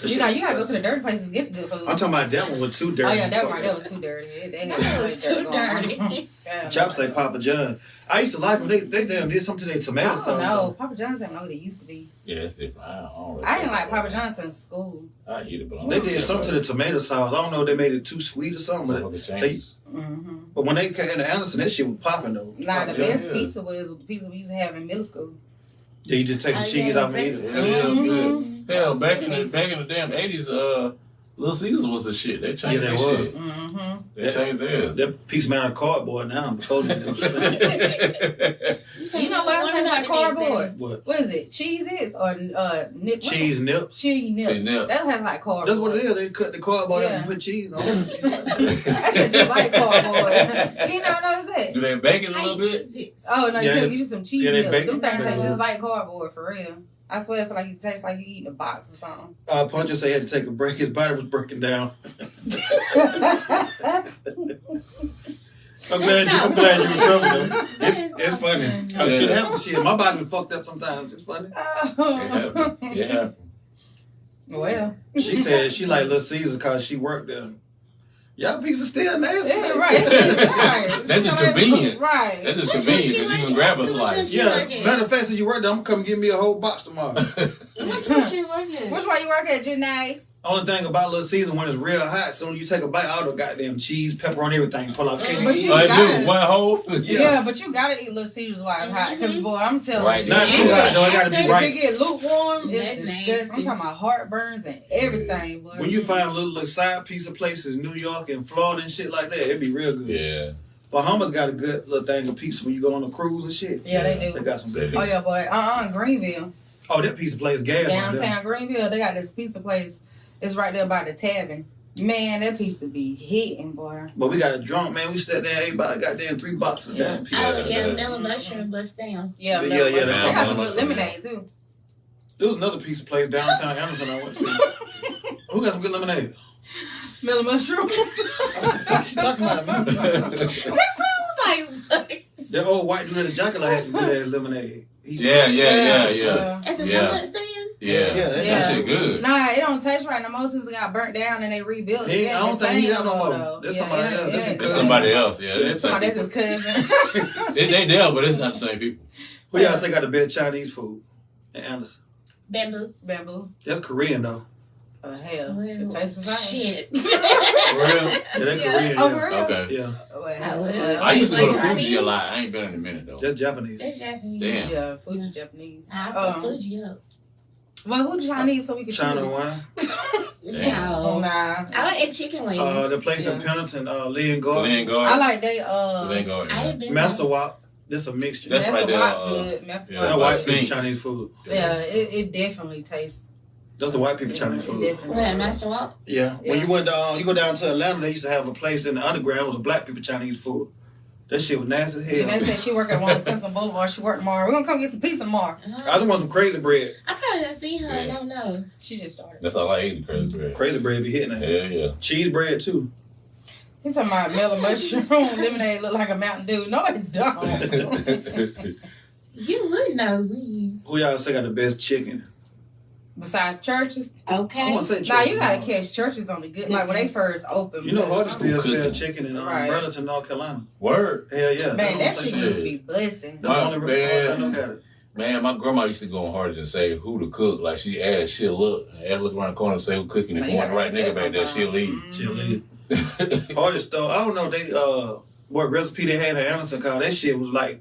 You gotta go to the dirty places to get the good food. I'm talking about that one was too dirty. Oh yeah, that was too dirty. That was too dirty. Chops say Papa John. I used to like them. They damn did something to their tomato sauce. No, Papa John's ain't know what it used to be. Yeah, it's different. I didn't like Papa John's in school. I eat it, but They did something to the tomato sauce. I don't know if they made it too sweet or something. But but when they came into Anderson, that shit was popping though. Nah, the best pizza was the pizza we used to have in middle school. Yeah, you just take the cheese off and eat it. Yeah, back in the damn 80s, Little Caesars was the shit. They changed Yeah, they that were. shit. Mm-hmm. They changed theirs. That piece made of cardboard now. Before You know what else tastes like cardboard? What is it? Cheez-Its or nips? Cheese nips. Cheese nips. Cheese nips. That has like cardboard. That's what it is. They cut the cardboard up Yeah. and put cheese on it. That's just like cardboard. You never noticed that? Do they bake it a I little eat bit? Cheez-Its. Oh no, Yeah, you do. You do some cheese yeah, they nips. bake Them it. things taste Yeah. just like cardboard for real. I swear, it feel like it tastes like you eating a box or something. Puncher said he had to take a break. His body was breaking down. I'm glad you recovered though. It's funny. How shit happens. Shit, my body been fucked up sometimes. It's funny. It happened. It happened. Well, She said she like Little Caesar because she worked there. Y'all pizza still nasty. yeah, right. Right. That's just convenient. Right. That's just Which convenient one she because you can working grab a at? Which one slice. she Yeah, working? matter of fact, since you work there, I'm gonna come give me a whole box tomorrow. Which one she working? Which one you work at, Janae? Only thing about Little Caesar when it's real hot, soon you take a bite, all the goddamn cheese, pepper on everything, pull out the cake. But you I got do. One hole. Yeah, but you gotta eat Little Caesars while it's hot. Because, boy, I'm telling Right. you. Not too hot though, it gotta be If right. it get lukewarm, it's That's disgusting. nasty. I'm talking about heartburns and everything, boy. When you find little side piece of places in New York and Florida and shit like that, it'd be real good. Yeah. Bahamas got a good little thing of pizza when you go on a cruise and shit. Yeah, they do. They got some good Oh, pizza. yeah, boy. Greenville. Oh, that pizza place gas right there. Downtown Greenville, they got this pizza place. It's right there by the tavern. Man, that pizza be hitting, boy. But we got drunk, man. We sat there, ate about goddamn 3 boxes of damn pizza. Oh, yeah, Yeah. melon mushroom bust down. Yeah, Yeah, melon yeah, mushroom. that's They got all some good mushroom. lemonade, too. There was another pizza place downtown Anderson I went to. Who got some good lemonade? Melon mushrooms. What the fuck she talking about, man? That old white dude in the jacket had some good ass lemonade. Yeah. At the Yeah. melon stand? Yeah. Yeah, That shit good. Nah, it don't taste right no more since it got burnt down and they rebuilt it. I don't think he got no more. though. That's Yeah, somebody it ain't- else. it That's ain't It's good. somebody else. Yeah. Yeah, They Somebody, that's his cousin. They there, but it's not the same people. Who y'all say got the best Chinese food in Anderson? Bamboo. Bamboo. That's Korean though. Oh, hell. Well, It tastes the same. Shit. For real? Yeah, that's Korean. Oh, Yeah. for real? Okay. Yeah, Well, I used to go to Like Fuji Chinese? a lot. I ain't been in a minute though. that's Japanese. That's Japanese. Damn. Yeah, Fuji Japanese. I put Fuji up. Well, who Chinese so we can China choose? one. Damn. Oh, No. nah. I like that chicken wings. The place in Yeah. Pendleton, Lee and Garden. Lynn I Guard. like they, Lynn Guard. I ain't been Master Wok. This a mixture. That's Master right there, Wok good. Master yeah. That Wok. white Sphinx. people Chinese food. Yeah, it definitely tastes. That's the white people It Chinese food. definitely What, tastes. Master Walk? Yeah. When Yeah. you went down, you go down to Atlanta, they used to have a place in the underground. It was a black people Chinese food. That shit was nasty as hell. Janae said she work at one of Princeton Boulevard. She work tomorrow. We're gonna come get some pizza tomorrow. I just want some crazy bread. I probably done seen her. I Yeah. don't know. She just started. That's all I ate, the crazy bread. Crazy bread be hitting that. Yeah. Cheese bread too. He's talking about melon mushroom lemonade look like a Mountain Dew. No, it don't. Yeah. You would know. We. Who y'all say got the best chicken? Besides churches, I Okay. want to say nah, churches. you gotta catch churches on the good. Like when they first opened. You know, Hardy but- still sell Cooking. chicken in Right. Burlington, North Carolina. Word. Hell yeah. Man, that That's the shit only used place- to be blessing. That's the only Man. place I know got it. Man, my grandma used to go on hard and say who to cook. Like she asked, she'll look around the corner and say who cooking. If So you you want the right gotta nigga ask back there, that she'll leave. sometimes. She'll Mhm. leave. Hardy store. I don't know they what recipe they had at Anderson called. That shit was like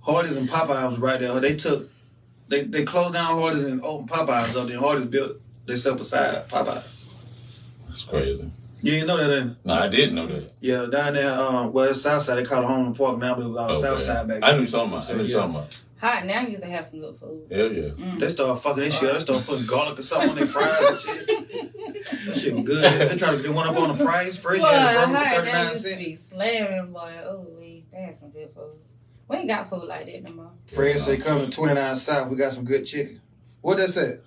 Hardee's and Popeyes was right there. They closed down Hardee's and opened Popeyes up. Then Hardee's built themselves beside Popeyes. That's crazy. You didn't know that, didn't you? No, I didn't know that. Yeah, down there, well, it's South Side. They call it Home and Park now, but it was on the Okay. South Side back I then. knew something about. I knew Yeah. something about. Hot now used to have some good food. Hell yeah. Mm. They started fucking that shit up. They started putting garlic or something on their fries and shit. That shit was good. They tried to get one up on the price. First, you Boy, had the burger for hot now 39 used to cents. be slamming, boy. Oh, they had some good food. We ain't got food like that no more. Fred said, come to 29 South. We got some good chicken. What that said?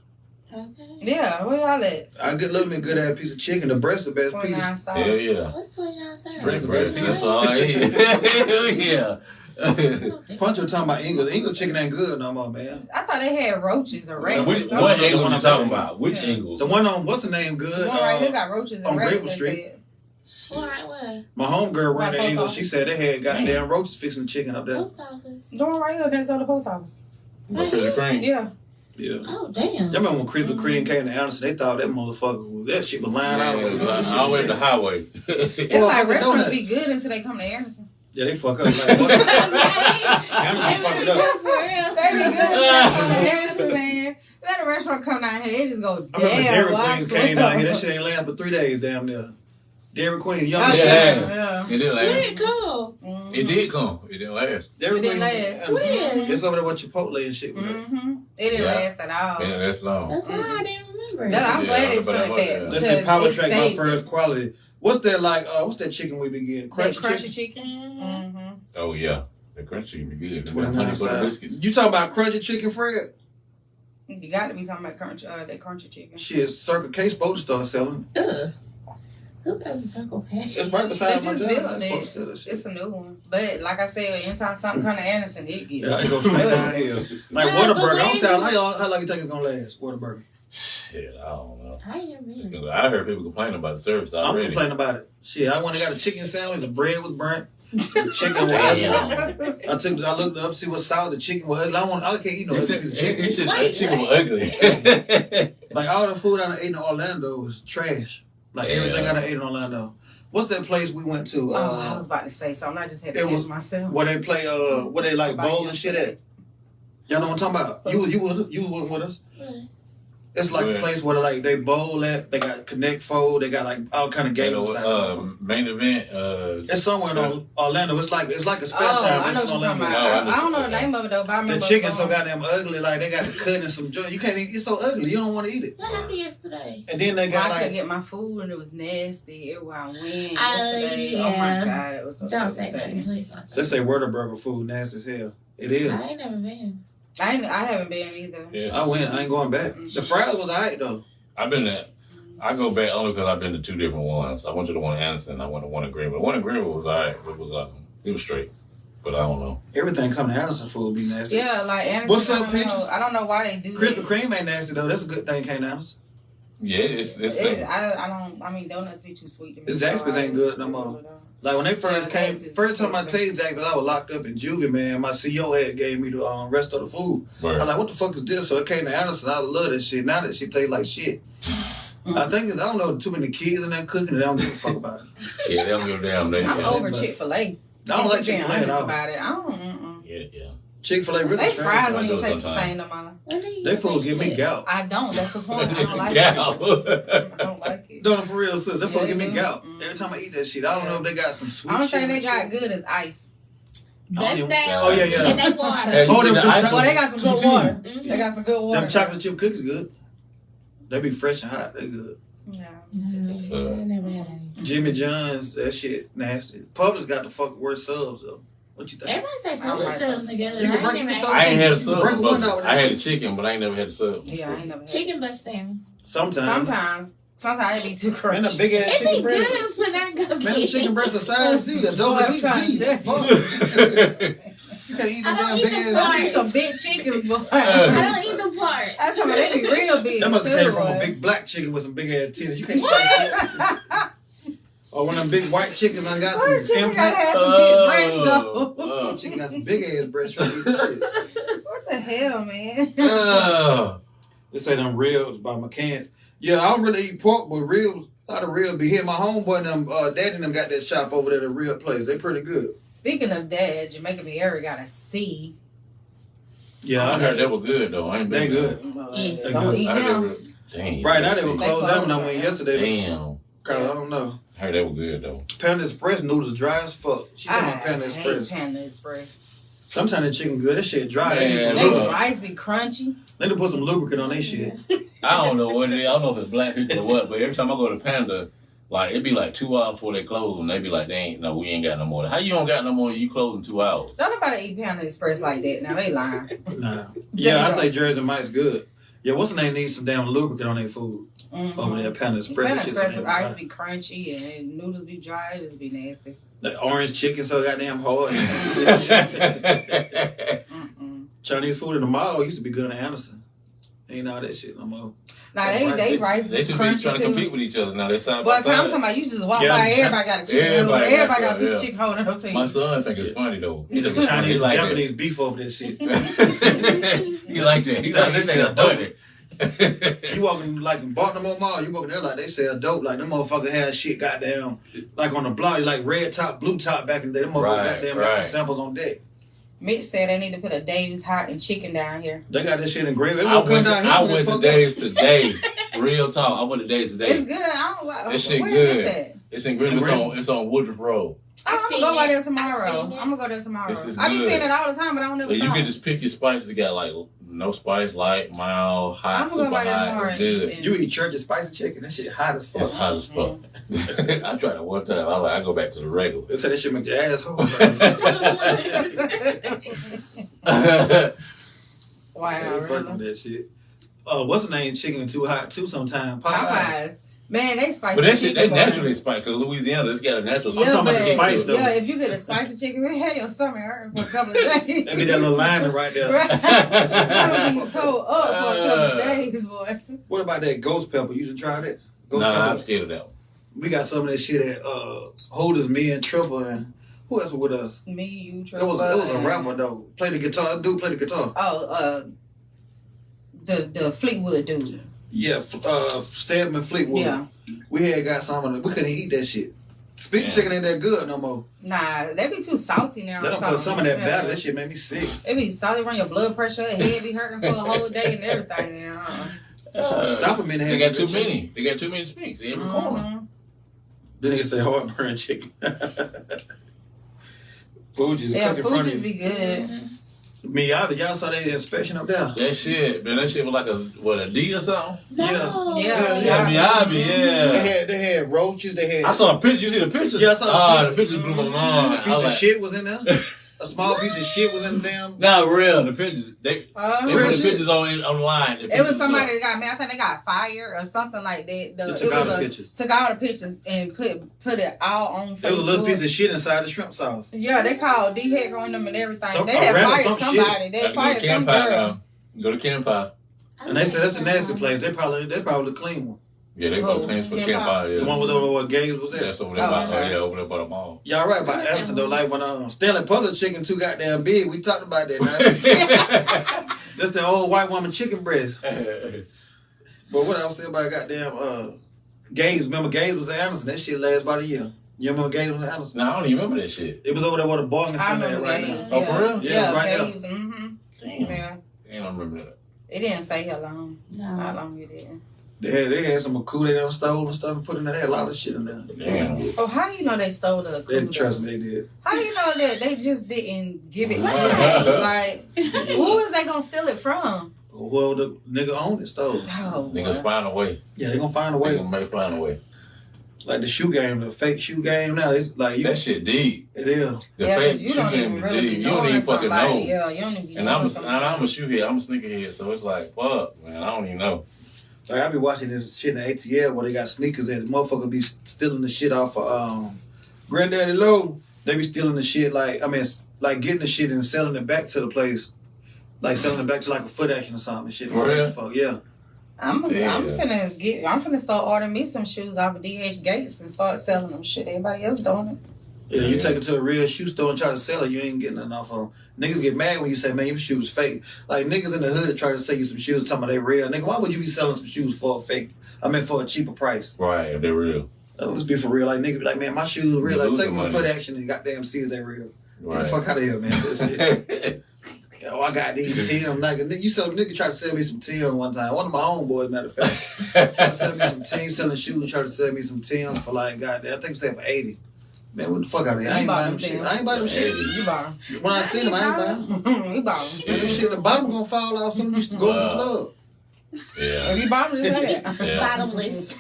Okay. Yeah, where y'all at? I get love me a good ass piece of chicken. The breast the best 29 piece. South. Hell yeah. What's 29 cents? Breast, That's all I eat. Hell yeah. Punch was talking about English. English chicken ain't good no more, man. I thought they had roaches or rats. Which, or No, what no, Ingles no, you no, talking no. about? Which Yeah. Ingles? The one on, what's the name good? The one right here got roaches and on rats. Grable they Street. said. Alright, what? My homegirl ran Right, the English. post She said they had goddamn roaches fixing the chicken up there. Post office. The one right here next to the post office. What, Krispy Kreme? Yeah. Yeah. Oh, damn. Y'all remember when Krispy Kreme came to Anderson? They thought that motherfucker was, that shit was lying out of Yeah, That shit all the way was to the bad. highway. It's Well, like fucking restaurants donut. be good until they come to Anderson. Yeah, they fuck up. Like, what? Anderson They fucked really it up. do for real. They be good until they come to Anderson, man. Let a restaurant come down here, it just go I remember damn. Dairy why Queen I came down here. That swear. shit ain't last but 3 days, damn near. Dairy Queen, young. Oh, Yeah. It didn't When last. it come? Mhm. It did come. It didn't last. Dairy It didn't Queen. last. When? It's over there with Chipotle and shit. Mm-hmm. It didn't Yeah. last at all. It didn't last long. That's why I didn't remember. That's- I'm Yeah, glad it's but like I that. was, Let's say Power Because Track, it's my safe. first quality. What's that like? What's that chicken we been getting? That Crunchy crunchy chicken. chicken. Mm-hmm. Mm-hmm. Oh yeah, the crunchy be good. The 29 honey butter cents. biscuits. You talking about crunchy chicken, Fred? You got to be talking about that crunchy chicken. Shit, Circle K supposed to start selling. Ugh. Who does a Circle K? It's right beside They my just job. built They it. supposed to sell that shit. It's a new one. But like I said, anytime something come to Anderson, it gets. Yeah, it goes straight down here. Like Yeah, Whataburger. but I don't when say how long you think it's gonna last. Whataburger. Shit, I don't know. I ain't been. I heard people complaining about the service I'm already. complaining about it. Shit, I went and got a chicken sandwich. The bread was burnt. The chicken was ugly. Damn. I looked up to see what size the chicken was ugly. I can't eat no He ugly said, piece of chicken. he said Wait, that chicken was ugly. Like all the food I done ate in Orlando was trash. Like everything Yeah. I done ate in Orlando. What's that place we went to? I was about to say something. I just had to it catch was- myself. Where they play where they like About bowl and shit at. Y'all know what I'm talking about? You went with us. It's like a Where? place where like they bowl at. They got Connect Fold. They got like all kind of You games. know, main event. It's somewhere in Orlando. It's like a spare time. I It's know what you're talking Orlando. about. Oh, I don't know the name of it though, but I The remember chicken's so going. goddamn ugly. Like they got the cut and some joint. You can't eat. It's so ugly. You don't want to eat it. What happened yesterday? And then they I got couldn't like get my food and it was nasty. Everywhere I went yesterday. yeah. Oh my god, it was so Don't say devastating. nothing, please. Don't so they say say Whataburger food nasty as hell. It is. I ain't never been. I haven't been either. Yes. I went. I ain't going back. The fries was alright though. I've been there. I go back only because I've been to two different ones. I went to the one in Anderson. I went to one in Greenville. The one in Greenville was alright. It was straight, but I don't know. Everything coming to Anderson food be nasty. Yeah, like Anderson. What's up, I don't know. Peaches? I don't know why they do Krispy that. Kreme ain't nasty though. That's a good thing. Came to Anderson. Yeah, it's I don't. I mean, donuts be too sweet to me. The Zaxby's ain't good no more. Like when they first Yeah, came, Zaxby's first time I disgusting. tasted Zaxby's, I was locked up in juvie, man. My CEO had gave me the rest of the food. Word. I'm like, what the fuck is this? So it came to Anderson. I love that shit. Now that shit tastes like shit. I think I don't know too many kids in there cooking. They don't give a fuck about it. Yeah, they don't give a damn. I'm Yeah, over Chick-fil-A. I don't like Being Chick-fil-A at honest all. about it. I don't. yeah. Chick-fil-A really They trash. fries I don't do even taste the sometimes. same no more. When do you They food give me say gout. I don't. That's the point. I don't like Gal. it. I don't like it. No, for real, sis. They food Yeah, give me they do. gout. Mm. Every time I eat that shit, I don't know if they got some sweet Only shit. thing they in got that good is ice. That's even- that. Oh, yeah, yeah. And they water. Hey, Oh, them the good ice chocolate- Well, they got some good Poutine. water. Mhm. They got some good water. Them chocolate chip cookies good. They be fresh and hot. They good. Yeah. No, I never had any. Jimmy John's, that shit nasty. Publix got the fuck worst subs though. What you think? Everybody say I don't public like subs that. together. You can I break ain't it never down. I ain't had a You sub. break one but out with I that had shit. a chicken, but I ain't never had a sub. Yeah, I ain't never had Chicken bust down. Sometimes. Sometimes it be too Man, crunchy. a big ass It chicken be breast. good, but not good. Man, the chicken breast the size Z, a double Boy, I'm big trying Z. to Fuck. You can't eat I them don't damn eat big them ass. I need some big chickens, boy. I don't eat the part. That's how they be real big. That must have came too, from a boy. big black chicken with some big ass titties. You can't eat that shit. Or one of them big white chickens that got Boy, some chicken gotta implants. have some big breasts though. Oh, chicken got some big ass breasts. You can't eat that shit. What the hell, man? They say them ribs by McCann's. Yeah, I don't really eat pork, but ribs, a lot of ribs be here. My homeboy and them, daddy and them got that shop over there, the rib place. They pretty good. Speaking of that, Jamaica Vieira got a C. Yeah, I I heard that was good though. I ain't They been there. good. Yes. They Don't good. eat I heard that him. was, dang. Right now they were They closed down when I closed, went man. yesterday. Damn. Cause I don't know. I heard that was good though. Panda Express noodles dry as fuck. She talking I about Panda hate Express. Panda Express. Sometimes the chicken good. That shit dry. They need some Man, They lubricant. rice be crunchy. They need to put some lubricant on their shit. I don't know what it is. I don't know if it's black people or what, but every time I go to Panda, like it be like 2 hours before they close, and they be like, we ain't got no more. How you don't got no more? You close in 2 hours. Don't nobody eat Panda Express like that. Now they lying. Nah. Yeah, I think Jersey Mike's good. Yeah, what's the name? Needs some damn lubricant on their food over there. Panda Express. Panda that shit's Express damn rice dry. be crunchy and noodles be dry. It just be nasty. The orange chicken so goddamn hard. Mm-mm. Chinese food in the mall used to be good in Anderson. Ain't all that shit no more. Now they rice They be too busy crunchy trying to too. compete with each other now. They side Well, by I'm talking side. about you just walk Yeah, by, I'm everybody got a chicken noodle. Everybody got Everybody got a some, piece yeah. of chicken hold in her My team. son think it's funny though. He think it's funny. Chinese He like Japanese beef over that shit. that. He like that. He like this nigga butter. You walking like in Baltimore Mall, you walking there like they sell dope. Like them motherfuckers had shit goddamn like on the block, like red top, blue top back in the day. Them motherfuckers Right, goddamn got right. the samples on deck. Mitch said they need to put a Dave's Hot and Chicken down here. They got that shit in gravy. I went to Dave's today. Real talk. I went to Dave's today. It's good. I don't like. That shit Where good. is this at? It's in Greenville. It's on Woodruff Road. I'm gonna go by there tomorrow. I'm gonna go there tomorrow. I be seeing it all the time, but I don't never So you stop. can just pick your spices. You got like no spice, light, mild, hot, super hot. It's good. You eat church spicy chicken. That shit hot as fuck. It's hot as fuck. I tried it one time. I go back to the regular. They say that shit make your asshole. Wow, fuck with that shit. What's the name? Chicken too hot too. Sometimes Popeyes. Man, they spicy. But that shit, they chicken, naturally spicy. Because Louisiana, it's got a natural I'm spice. talking about the spice though. Yeah, if you get a spicy chicken, it had your stomach hurting for a couple of days. They get that little lining right there. Right. It's gonna be so up for a couple of days, boy. What about that ghost pepper? You done tried it? Ghost Nah, pepper? I'm scared of that one. We got some of that shit at Holders, me and Triple, and who else was with us? Me, you, It Trevor. was a rapper though. Play the guitar. Dude, play the guitar. Oh, the Fleetwood dude. Yeah, Stedman Fleetwood. Yeah. We had got some of it. We couldn't eat that shit. Speaking chicken ain't that good no more. Nah, they be too salty now. They don't put some of that batter. That shit made me sick. It be salty, run your blood pressure, head be hurting for a whole day and everything. Stop a minute. They got too many. They got too many speaks. They every corner. Then they say heartburn chicken. Food just Yeah, cook in food front of just you. be good. Y'all saw that inspection up there? That shit, man, that shit was like a D or something? No. Yeah. Yeah. They had roaches. They had. I saw the picture. You see the picture? Yeah, I saw the picture. The picture blew my mind. A piece of shit was in there. A small piece of shit was in the damn. Not real. The pictures. They put Real the shit. pictures online. It was somebody that got mad. I think they got fired or something like that. They took all the pictures. Took all the pictures and put it all on Facebook. There was a little piece of shit inside the shrimp sauce. Yeah, they called D-Heck on them and everything. They a had random fired some somebody. shit. They fired some girl. Go to Campfire. And they said that's the nasty place. They probably the clean one. Yeah, they go clean for Campfire. Yeah. The one with over where Gabe was at. That's over there by over there by the mall. Y'all right about Anderson though. Like when Stanley Public chicken too goddamn big. We talked about that. Now. That's the old white woman chicken breast. But what I was saying about goddamn Gabe's. Remember Gabe was at Anderson. That shit lasts about a year. You remember Gabe was at Anderson? No, I don't even remember that shit. It was over there where the bargain center at right now. Oh, for real? Yeah, right now. Gabe's, Damn. Yeah. I don't remember that. It didn't say how long. No. How long it is. They had some coup they done stole and stuff and put in there. They had a lot of shit in there. Damn. Oh, how you know they stole the They didn't kudos? trust me, they did. How you know that they just didn't give it to them? Like, who is they gonna steal it from? Well, the nigga owned it, stole it. Oh, Niggas find a way. Yeah, they gonna find a They way. gonna find a way. Like the shoe game, the fake shoe game now, it's like you. That shit deep. It is. The yeah, fake because you shoe don't game even is really deep. be You don't knowing even fucking somebody. know. Yeah, you don't even be And knowing I'm a somebody. shoehead. I'm a sneakerhead. So it's like, fuck, man. I don't even know. Like I be watching this shit in the ATL where they got sneakers and the motherfucker be stealing the shit off of Granddaddy Low. They be stealing the shit like getting the shit and selling it back to the place. Like selling it back to like a Foot Action or something. Shit. For real? Fuck, yeah. I'm Damn. finna start ordering me some shoes off of DH Gates and start selling them. Shit, everybody else doing it. Yeah, you take it to a real shoe store and try to sell it, you ain't getting nothing off of them. Niggas get mad when you say, man, your shoes fake. Like, niggas in the hood that try to sell you some shoes talking about they real. Nigga, why would you be selling some shoes for a fake? I mean, for a cheaper price. Right, if they're real. Let's be for real. Like, nigga be like, man, my shoes real. You Like, losing take my money. Foot Action and goddamn see if they real. Get Right. the fuck out of here, man. This shit. Oh, I got these Tim. Like, nigga tried to sell me some Tim one time. One of my homeboys, matter of fact. Tried to sell me some Tim, selling shoes, tried to sell me some Tim for like, goddamn, I think he said for 80. Man, what the fuck out of here? I ain't buying them shit. I ain't buying them shit. You bought them. When I seen them, I ain't buying them. You bought them. Them shit, the bottom gonna fall off. Some used to go to the club. Yeah. If you bought them, just like that. Yeah. Bottomless.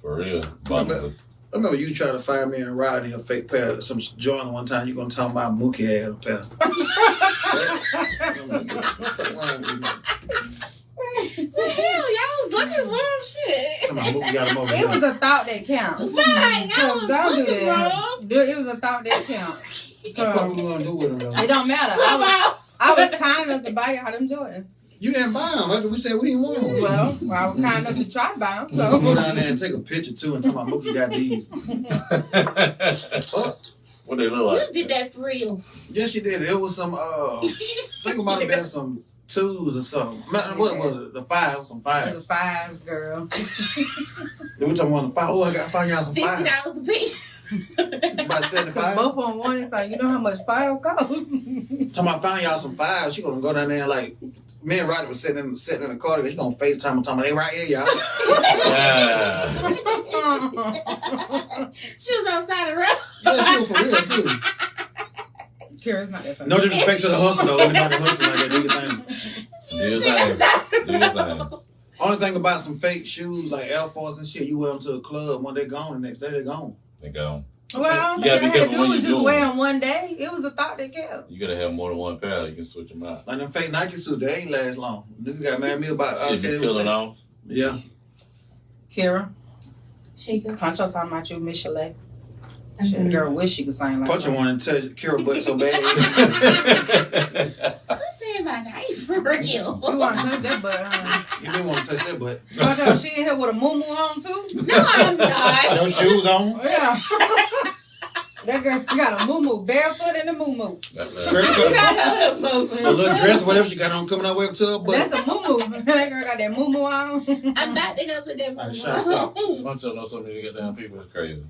For real. Bottomless. I remember you trying to find me and Rodney a fake pair of some joint one time. You gonna talk about Mookie had a pair. The hell, y'all was looking for him, shit. Come on, Mookie got him over It was here. a thought that counts. Right, I was Don't do looking that. for him. It was a thought that counts. What we gonna do with him though? It don't matter. I was kind enough to buy y'all them Jordans. You didn't buy them. After we said we didn't want them. Well, I was kind enough to try to buy them. We So. go down there and take a picture too and tell my Mookie got these. What they look like? You did that for real. Yes, she did. It was some. I think it might have been some twos or something. What was it? The fives, some It fives. was fives, girl. Then we talking about the five. Oh, I got to find y'all some fives. $50 a piece. About 75. Both of them wanted, so you know how much file costs. Time I found y'all some files, she gonna go down there and like me and Rodney was sitting in the car. She gonna FaceTime and tell me they right here, y'all. Yeah. She was outside the road. Yeah, she was for real too. Kara's not that funny. No disrespect to the hustle though. Anybody hustle like that, do your thing. Do your thing. Do your thing. Only thing about some fake shoes like Air Force and shit, you wear them to a club, when they're gone, the next day they're gone. They gone. Well, I don't You think gotta be I had to careful do when was you just do wear them. them one day. It was a thought that counts. You gotta have more than one pair. You can switch them out. Like them fake Nike suits, they ain't last long. Nigga got mad at me about Should be peeling off. Yeah. Kara, Shaker. Poncho talking about you, Miss Chalet. Girl, wish she could sing like Puncher that. wanted to touch Kara butt so bad. Who's saying my name for real? You want to touch that butt, You didn't want to touch that butt. Poncho, she in here with a moo on too? No, I'm not. No shoes on. Yeah. That girl got a moo barefoot in the moo. Skirt, You gotta a move. little dress, whatever she got on coming out with to her butt. That's a moo. That girl got that moo on. I'm about to go put that Alright, shut up. Poncho know so many goddamn people. It's crazy.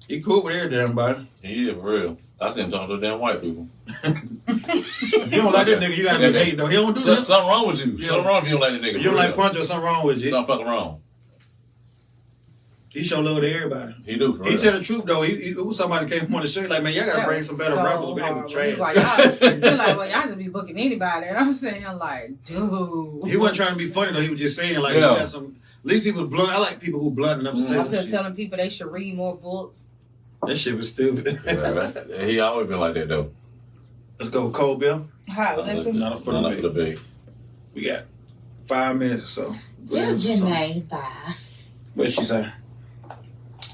He cool with everybody. He is for real. I seen him talking to damn white people. If you don't like that nigga, you gotta be hating though. He don't do that. Something wrong with you. Yeah. Something wrong if you don't like the nigga. If you don't for like real. Puncher, something wrong with you. Something fucking wrong. He show love to everybody. He do for He real. tell the truth though. It was somebody came on the show like, man, y'all gotta bring some better rappers. We ain't He's trash. like, y'all, well, y'all just be booking anybody. And I'm saying, like, dude. He wasn't trying to be funny though. He was just saying like, Yeah. he got some. At least he was blunt. I like people who blunt enough to say I've some been shit. telling people they should read more books. That shit was stupid. Yeah, he always been like that though. Let's go, Cold Bill. How? Not for the Not for the big. We got 5 minutes or so. Tell Janae bye. What she say?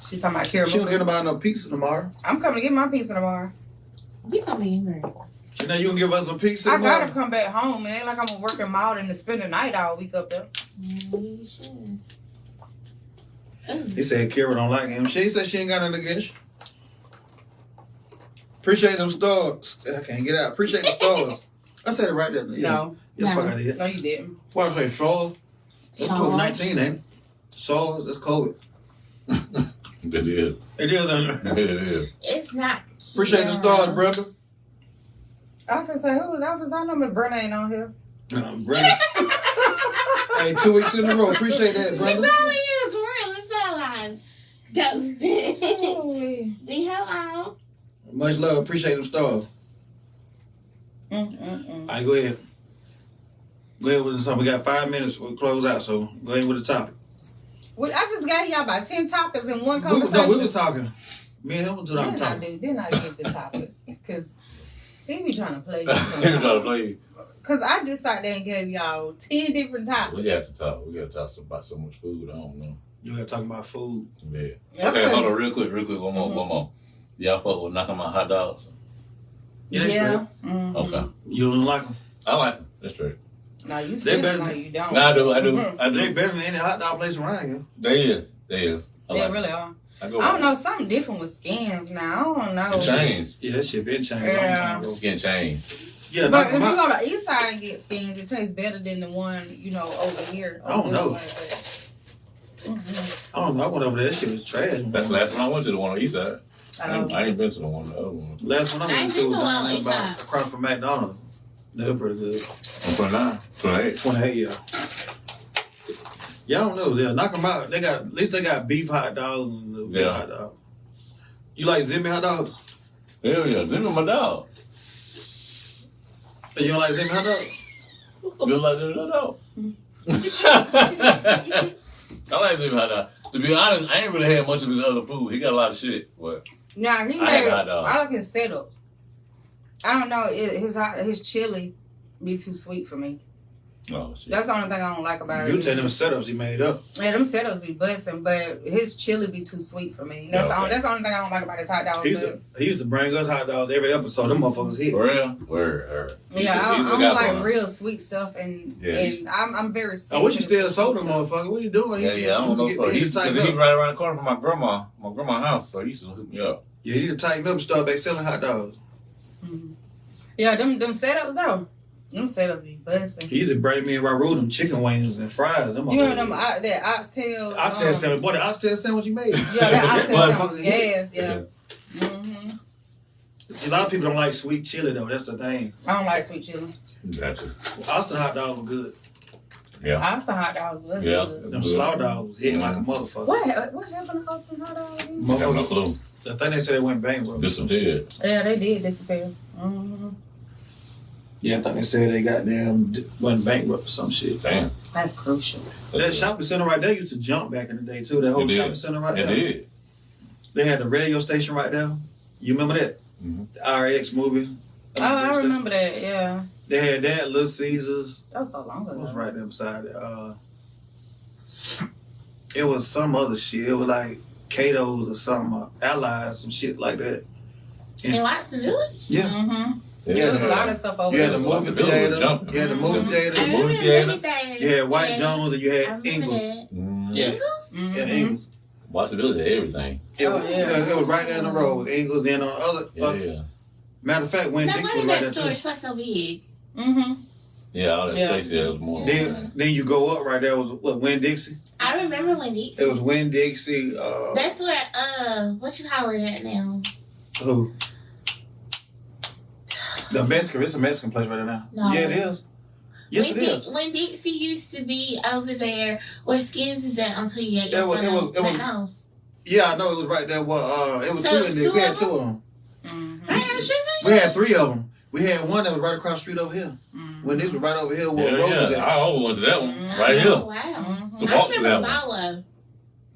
She talking about Kara. She don't get about no pizza tomorrow. I'm coming to get my pizza tomorrow. We coming in, girl. You know you can give us some pizza I tomorrow? gotta come back home. It ain't like I'm gonna work in Malden to spend the night all week up there. You should. He said Kara don't like him. She said she ain't got nothing against you. Appreciate them stars. I can't get out. Appreciate the stars. I said it right there. Yeah. No. Yes, No. fuck I did. No, you didn't. What I say, stars? That's Stars. COVID-19, ain't it? Stars, that's COVID. It is. It is, ain't it? It is. It's not. Appreciate the stars, brother. I was say, who? I was I know Miss Brenna ain't on here. Brother. Hey, 2 weeks in a row. Appreciate that, She brother. really is real. It's our lives. Ghosted. Be hello. Much love. Appreciate them stars. All right, go ahead. Go ahead with something. We got 5 minutes. We'll close out, so go ahead with the topic. I just got y'all about 10 topics in one We conversation. was talking. Me and him was talking. Didn't I give the topics? Because he be trying to play. He was trying to play you. Because I just sat there and gave y'all 10 different topics. We got to talk. We got to talk about so much food. I don't know. You got to talk about food. Yeah. Yeah, Okay, okay. hold on, real quick. One more. Y'all fuck with knocking my hot dogs? Yeah, that's Yeah. great. Mhm. Okay. You don't like them? I like them. That's true. Now you They said better- no, you don't. No, I do. They better than any hot dog place around here. They is. I They like really them. are. I go I don't know, something different with skins now. I don't know. It changed. Yeah, that shit been changed. Yeah. Long time ago. It's getting changed. Yeah, But knock if 'em you out. go to East Side and get skins, it tastes better than the one, over here. I don't This know. one, I don't know. I went over there. That shit was trash. That's the last one I went to, the one on the east side. I don't I ain't been to the one on the other one. Last one I I went ain't to been was to one down on there East about Side. across from McDonald's. They were pretty good. I'm 29, 28. 28, yeah. Y'all don't know. Yeah, knock them out. At least they got beef hot dogs and the Yeah. hot dog. You like Zimmy hot dogs? Hell yeah, them are my dog. You don't like Zimmy hot dogs? You like them dog? I like them hot dog. To be honest, I ain't really had much of his other food. He got a lot of shit, but Now he I made. ain't hot dog. I like his setup. I don't know. His chili be too sweet for me. oh shit. That's the only thing I don't like about it. You tell them setups he made up. Yeah, them setups be busting, but his chili be too sweet for me. That's Okay. that's the only thing I don't like about his hot dog. He used to bring us hot dogs every episode. Them motherfuckers hit. For real? Word. Yeah, I don't like real sweet stuff, and Yeah, he's- I'm very. I wish you still sensitive sold to them sweet motherfucker. What you doing? Yeah, I don't know. You For need to he's tighten right up. around the corner from my grandma's house, so he used to hook me up. Yeah, you need to tighten up and start back selling hot dogs. stuff. Mhm. Yeah, them setups though. Them setups be busting. He used to bring me and Raru them chicken wings and fries. Them You know them that oxtail. oxtail sandwich. Boy, the oxtail sandwich you made. Yeah, that oxtail Motherfucker, sandwich. Yes, yeah. Mm-hmm. A lot of people don't like sweet chili though. That's the thing. I don't like sweet chili. Gotcha. Austin hot dogs were good. Yeah. Austin hot dogs was Yeah. good. Them slaw dogs was hitting like a motherfucker. What happened to Austin hot dogs? I have no Motherfuckers. clue. I think they said they went bankrupt. Disappeared. Yeah, they did disappear. Mm-hmm. Yeah, I think they said they goddamn went bankrupt or some shit. Damn. That's crucial. That shopping center right there used to jump back in the day too. That whole It did. shopping center right It there. did. They had the radio station right there. You remember that? Mhm. The RX movie. Oh, I remember that. Yeah, They had that, Little Caesars. that was so long ago. It was right there beside it. It was some other shit. It was like Cato's or something, Allies, some shit like that. And Watson Village? Yeah. Mm-hmm. Yeah, There was a lot of stuff over You had there. the movie Watson theater. jumping. You had the movie I theater. remember movie theater. everything. You had White Yeah. Jones and you I had remember Ingles. that. Mm. Yeah. Ingles? Mhm. Yeah, Ingles. Watch the village of everything. It was, Oh, yeah. it was right down the road. Ingles, then on the other. Yeah. Matter of fact, Winn No Dixie wonder was right that there store too. is so big. Mm-hmm. Yeah, all that Yeah. space there was more. Then you go up right there was what Winn Dixie. I remember when Dixie. It was Winn Dixie. That's where, what you call it at now? Who? The Mexican. It's a Mexican place right there now. No. Yeah, it is. Yes, it is. When Dixie used to be over there where Skins is at on 28 It was- in front of it was- McDonald's. Yeah, I know it was right there. Well, it was So two it in was there. two We had of two of them. Mm-hmm. Right on the street We had three of them. We had one that was right across the street over here. Mm-hmm. When this was right over here where Yeah, Rose was yeah. at. I always went to that one. Mm. Right Oh, here. wow. Mm-hmm. So I walk to remember that one.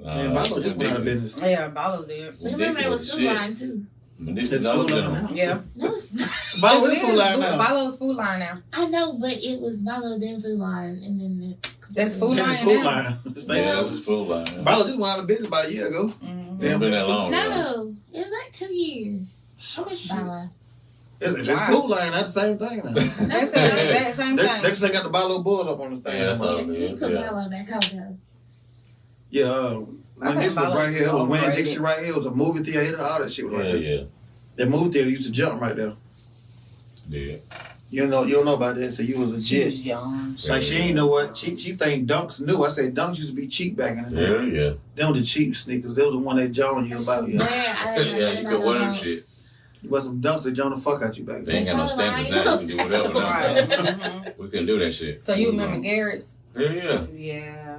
Balo. Man, Balo just went out of business. Yeah, Ballo's there. We remember it was Food Line too. It's Food Line now. Yeah. No, it's not. Balo is It's Food Line now. Ballo's food line now. I know, but it was Balo, then Food Line, and then That's Food Then Line it's Food now. Line. Stay Yeah, there. it was full line. Balo just went out of business about a year ago. Mm-hmm. It's been that long. Yeah. No, it was like 2 years. I miss Balo. It's Wow. Food Line. That's the same thing now. That's the exact same They thing. just ain't got the Balo bull up on the thing. Yeah, that's all. We put Yeah. Balo back on though. Yeah, I when think this was Balo's right here, it was Winn overrated. Dixie right here. It was a movie theater. All that shit was right Yeah, there. yeah. That movie theater used to jump right there. Yeah. You don't know about that, so you was a She jit. was young. Like she ain't know what she think Dunks new. I said Dunks used to be cheap back in the day. Yeah, yeah. Them the cheap sneakers. They was the one that John you about. Where Yeah. I don't know Yeah, nothing you could about wear them Balo. shit. It was some Dunks that John the fuck out you back They then. ain't got no That's probably standards now. You can do whatever now. Right. Mhm. We couldn't do that shit. So you remember Garrett's? Yeah, yeah. Yeah.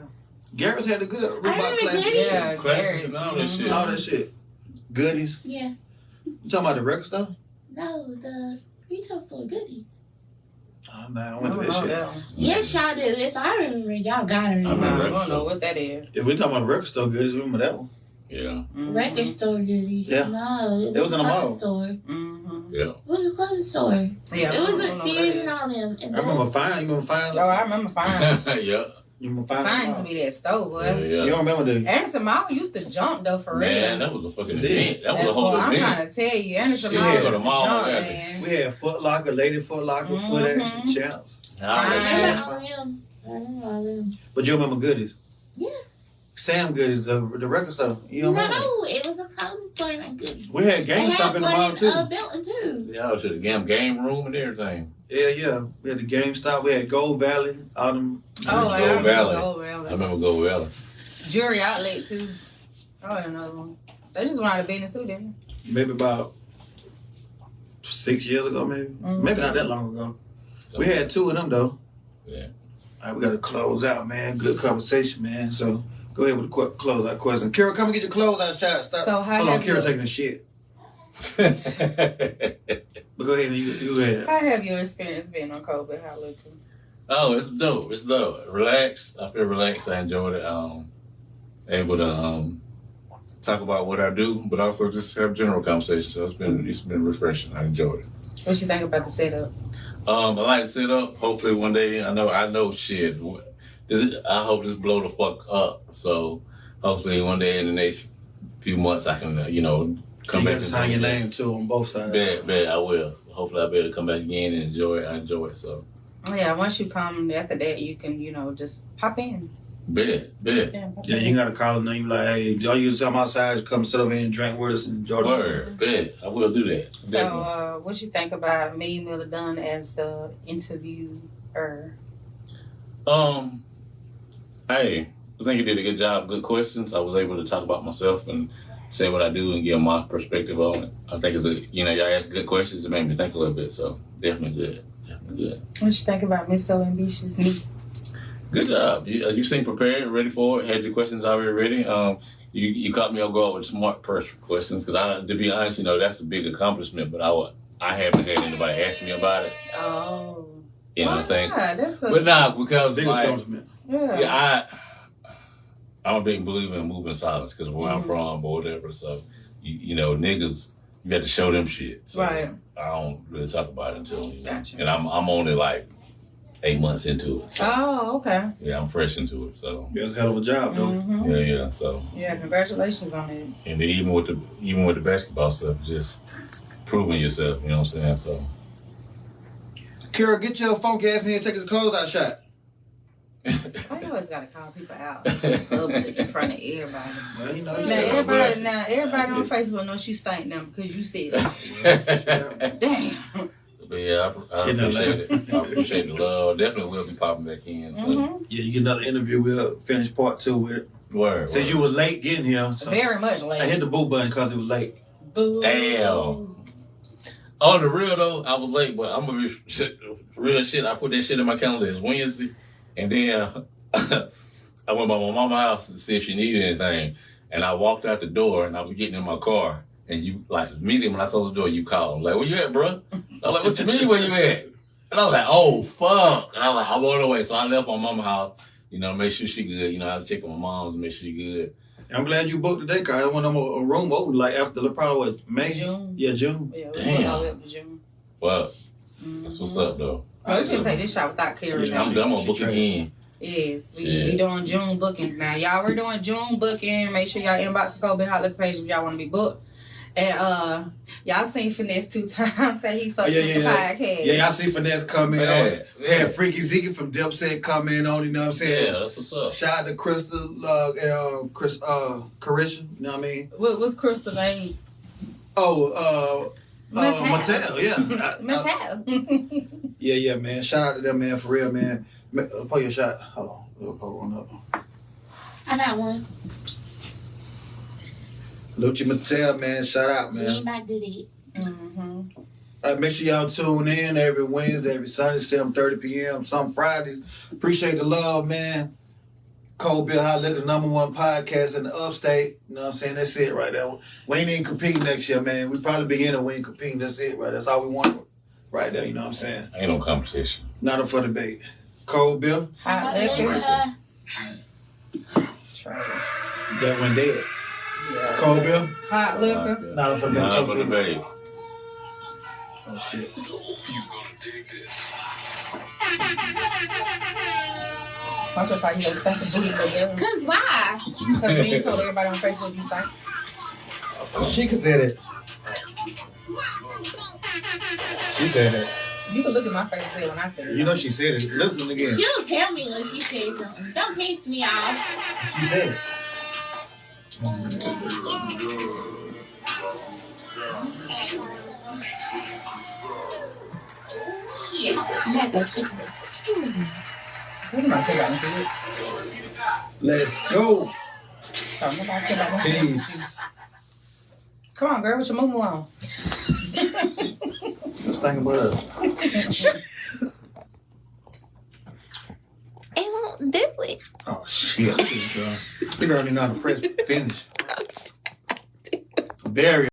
Garrett's had the good Reebok remember classics. Goodies. Yeah, Classics and all that Garrett's. shit. All that shit. Goodies. Yeah. You talking about the record stuff? No, the retail store Goodies. Oh, nah, I I don't don't went to know that shit. that one. Yes, y'all do. If I remember, y'all gotta I I remember. remember. don't know what that is. If we talking about the record store Goodies, remember that one? Yeah. Mhm. Record store Goodies. Yeah. No, It was in the a clothing mall. store. Mhm. Yeah. It was a clothing store. Yeah. It was I a don't know what Sears that and is. all them. And I remember Fine. You remember Fine? Oh, I remember Fine. Yeah. You remember Fine? Fine used to be that store, boy. Yeah, You yeah. don't remember the... Anderson Mall used to jump though for real. Man, that was a fucking Dude. event. That was a Boy, whole I'm event. trying to tell you, Anderson Shit, Mall yeah. used Go to to mall jump, after. man. We had Foot Locker, Lady Foot Locker, Foot Action, Mhm. Champs. All I that Fine. remember all them. I remember all them. But you remember Goodies? Yeah. Sam Goodies, the record store. You don't remember? No, it was a clothing store and Goodies. We had They GameStop had in the one mall in too. Belton too. shit. Y'all should have game room and everything. Yeah. We had the GameStop. We had Gold Valley. All them. Oh, I Gold remember Valley. Gold I Valley. remember Go Valley. Jewelry outlet too. Oh, another one. They just went out of business too, didn't Maybe about 6 years ago, maybe. Mhm. Maybe not that long ago. So, We had 2 of them though. Yeah. All right, we got to close out, man. Good conversation, man. So go ahead with the close out question. Kira, come and get your close out shot. Stop. So how Hold on, have Kira you- taking a shit. But go ahead and you go ahead. How have your experience been on COVID? How looking? Oh, it's dope. It's dope. Relaxed. I feel relaxed. I enjoyed it. Able to talk about what I do, but also just have general conversation. So it's been refreshing. I enjoyed it. What you think about the setup? I like to set up. Hopefully one day I know shit. I hope this blow the fuck up. So hopefully one day in the next few months I can come You back got to sign your name too on both sides. Bet I will. Hopefully I'll be able to come back again and enjoy it. I enjoy it. So Oh, yeah, once you come after that, you can just pop in. Bet. Yeah, you gotta call them. You like, hey, y'all use some outside. Come sit over here and drink with us in Georgia. Word. Bet. I will do that. So, what you think about me, Miller Dunn, as the interviewer? Hey, I think you did a good job. Good questions. I was able to talk about myself and say what I do and give my perspective on it. I think y'all asked good questions. It made me think a little bit. So definitely good. What you think about Miss So Ambitious Me? Good job. You seem prepared, ready for it. Had your questions already ready. You caught me off guard with smart person questions because to be honest, that's a big accomplishment. But I haven't had anybody ask me about it. Oh, you know what I'm saying? That's because Big accomplishment. I'm a big believer in moving silence because where I'm from or whatever. So niggas, you got to show them shit. So right. I don't really talk about it until Gotcha. and I'm only like 8 months into it. So, oh, okay. Yeah, I'm fresh into it. So Yeah, it's a hell of a job, though. Mm-hmm. Yeah. So congratulations on it. And then even with the basketball stuff, just proving yourself. You know what I'm saying? So Kara, get your funky ass in here and take his closeout shot. I always gotta call people out in public in front of everybody. Well, you know, Everybody on Facebook knows she stank them because you said it. Damn. But yeah, I appreciate it. I appreciate the love. Definitely will be popping back in. So. Mm-hmm. Yeah, you get another interview. We'll finish part 2 with it. Word. Since you was late getting here. So Very much late. I hit the boo button because it was late. Boo. Damn. On the real though, I was late, but I'm gonna be real shit. I put that shit in my calendar as Wednesday, and then I went by my mama's house to see if she needed anything, and I walked out the door, and I was getting in my car, and you like immediately when I closed the door, you called. I'm like, where you at, bro? I'm like, what you mean, where you at? And I was like, oh fuck, and I was like, I'm on the way, so I left my mama's house, make sure she good. I was checking my mom's, make sure she good. I'm glad you booked today, cause I went on a room open like after probably what, May? June. Yeah, June. Yeah, Damn. all the way up to June. Well, that's what's up though. Oh, we can take this shot without Kara. Yeah, I'm gonna book again. Yes, we doing June bookings now. Y'all, we're doing June booking. Make sure y'all inbox the Kobe Hot Look page if y'all want to be booked. And y'all seen Finesse 2 times say he fucked with the podcast. Yeah, y'all see Finesse come in on it. Had Freaky Zeke from Dipset come in on it, you know what I'm saying? Yeah, that's what's up. Shout out to Crystal, Carisha, you know what I mean? What's Crystal's name? Oh, Mattel, yeah. Mattel. Yeah, man. Shout out to them, man, for real, man. Pull your shot. Hold on. We'll pull one up. I got one. Luchi Mattel, man. Shout out, man. We ain't about to do that. Mm-hmm. Make sure y'all tune in every Wednesday, every Sunday, 7:30 p.m. Some Fridays. Appreciate the love, man. Cold Bill Hot Liquor, #1 podcast in the upstate. You know what I'm saying? That's it right there. We ain't even competing next year, man. We probably be in it. We ain't competing. That's it, right? That's all we want right there. You know what I'm saying? Ain't no competition. Not up for debate. Cold Bill. Hot liquor. Trash. That one dead. Yeah. Cold Bill. Hot liquor. Not up for debate. Not up for debate. Oh, shit. You gonna dig this. I'm just like, stank the booty for girl. Cause why? Because you told everybody on Facebook you stank. She can say that. She said that. You can look at my face and say when I said it. You know she said it. Listen again. She'll tell me when she says something. Don't piss me off. She said it. Yeah. I got that chicken. What am I talking about kids? Let's go. Oh, nobody care about them kids. Peace. Come on, girl, what your moo on? Let's think about us. It won't do it. Oh, shit. The girl didn't know how to press finish. Very